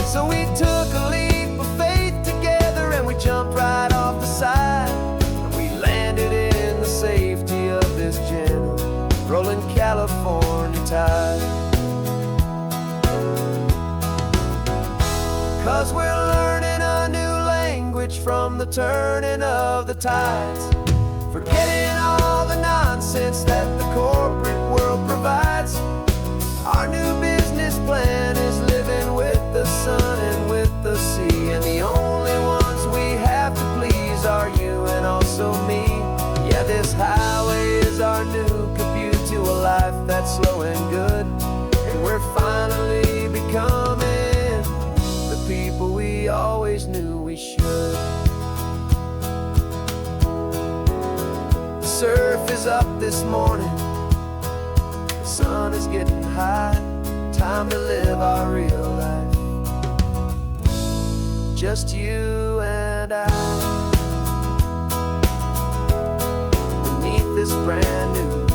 So we took a leap of faith together and we jumped right off the side, and we landed in the safety of this gentle rolling California tide. 'Cause we're learning a new language from the turning of the tides, forgetting all the nonsense that the corporate world provides. Our new business plan is living with the sun and with the sea, and the only ones we have to please are you and also me. Yeah, this highway is our new commute to a life that's slow and good, and we're finally becoming the people we always knew we should. The surf is up this morning, the sun is getting high, time to live our real life, just you and I, beneath this brand new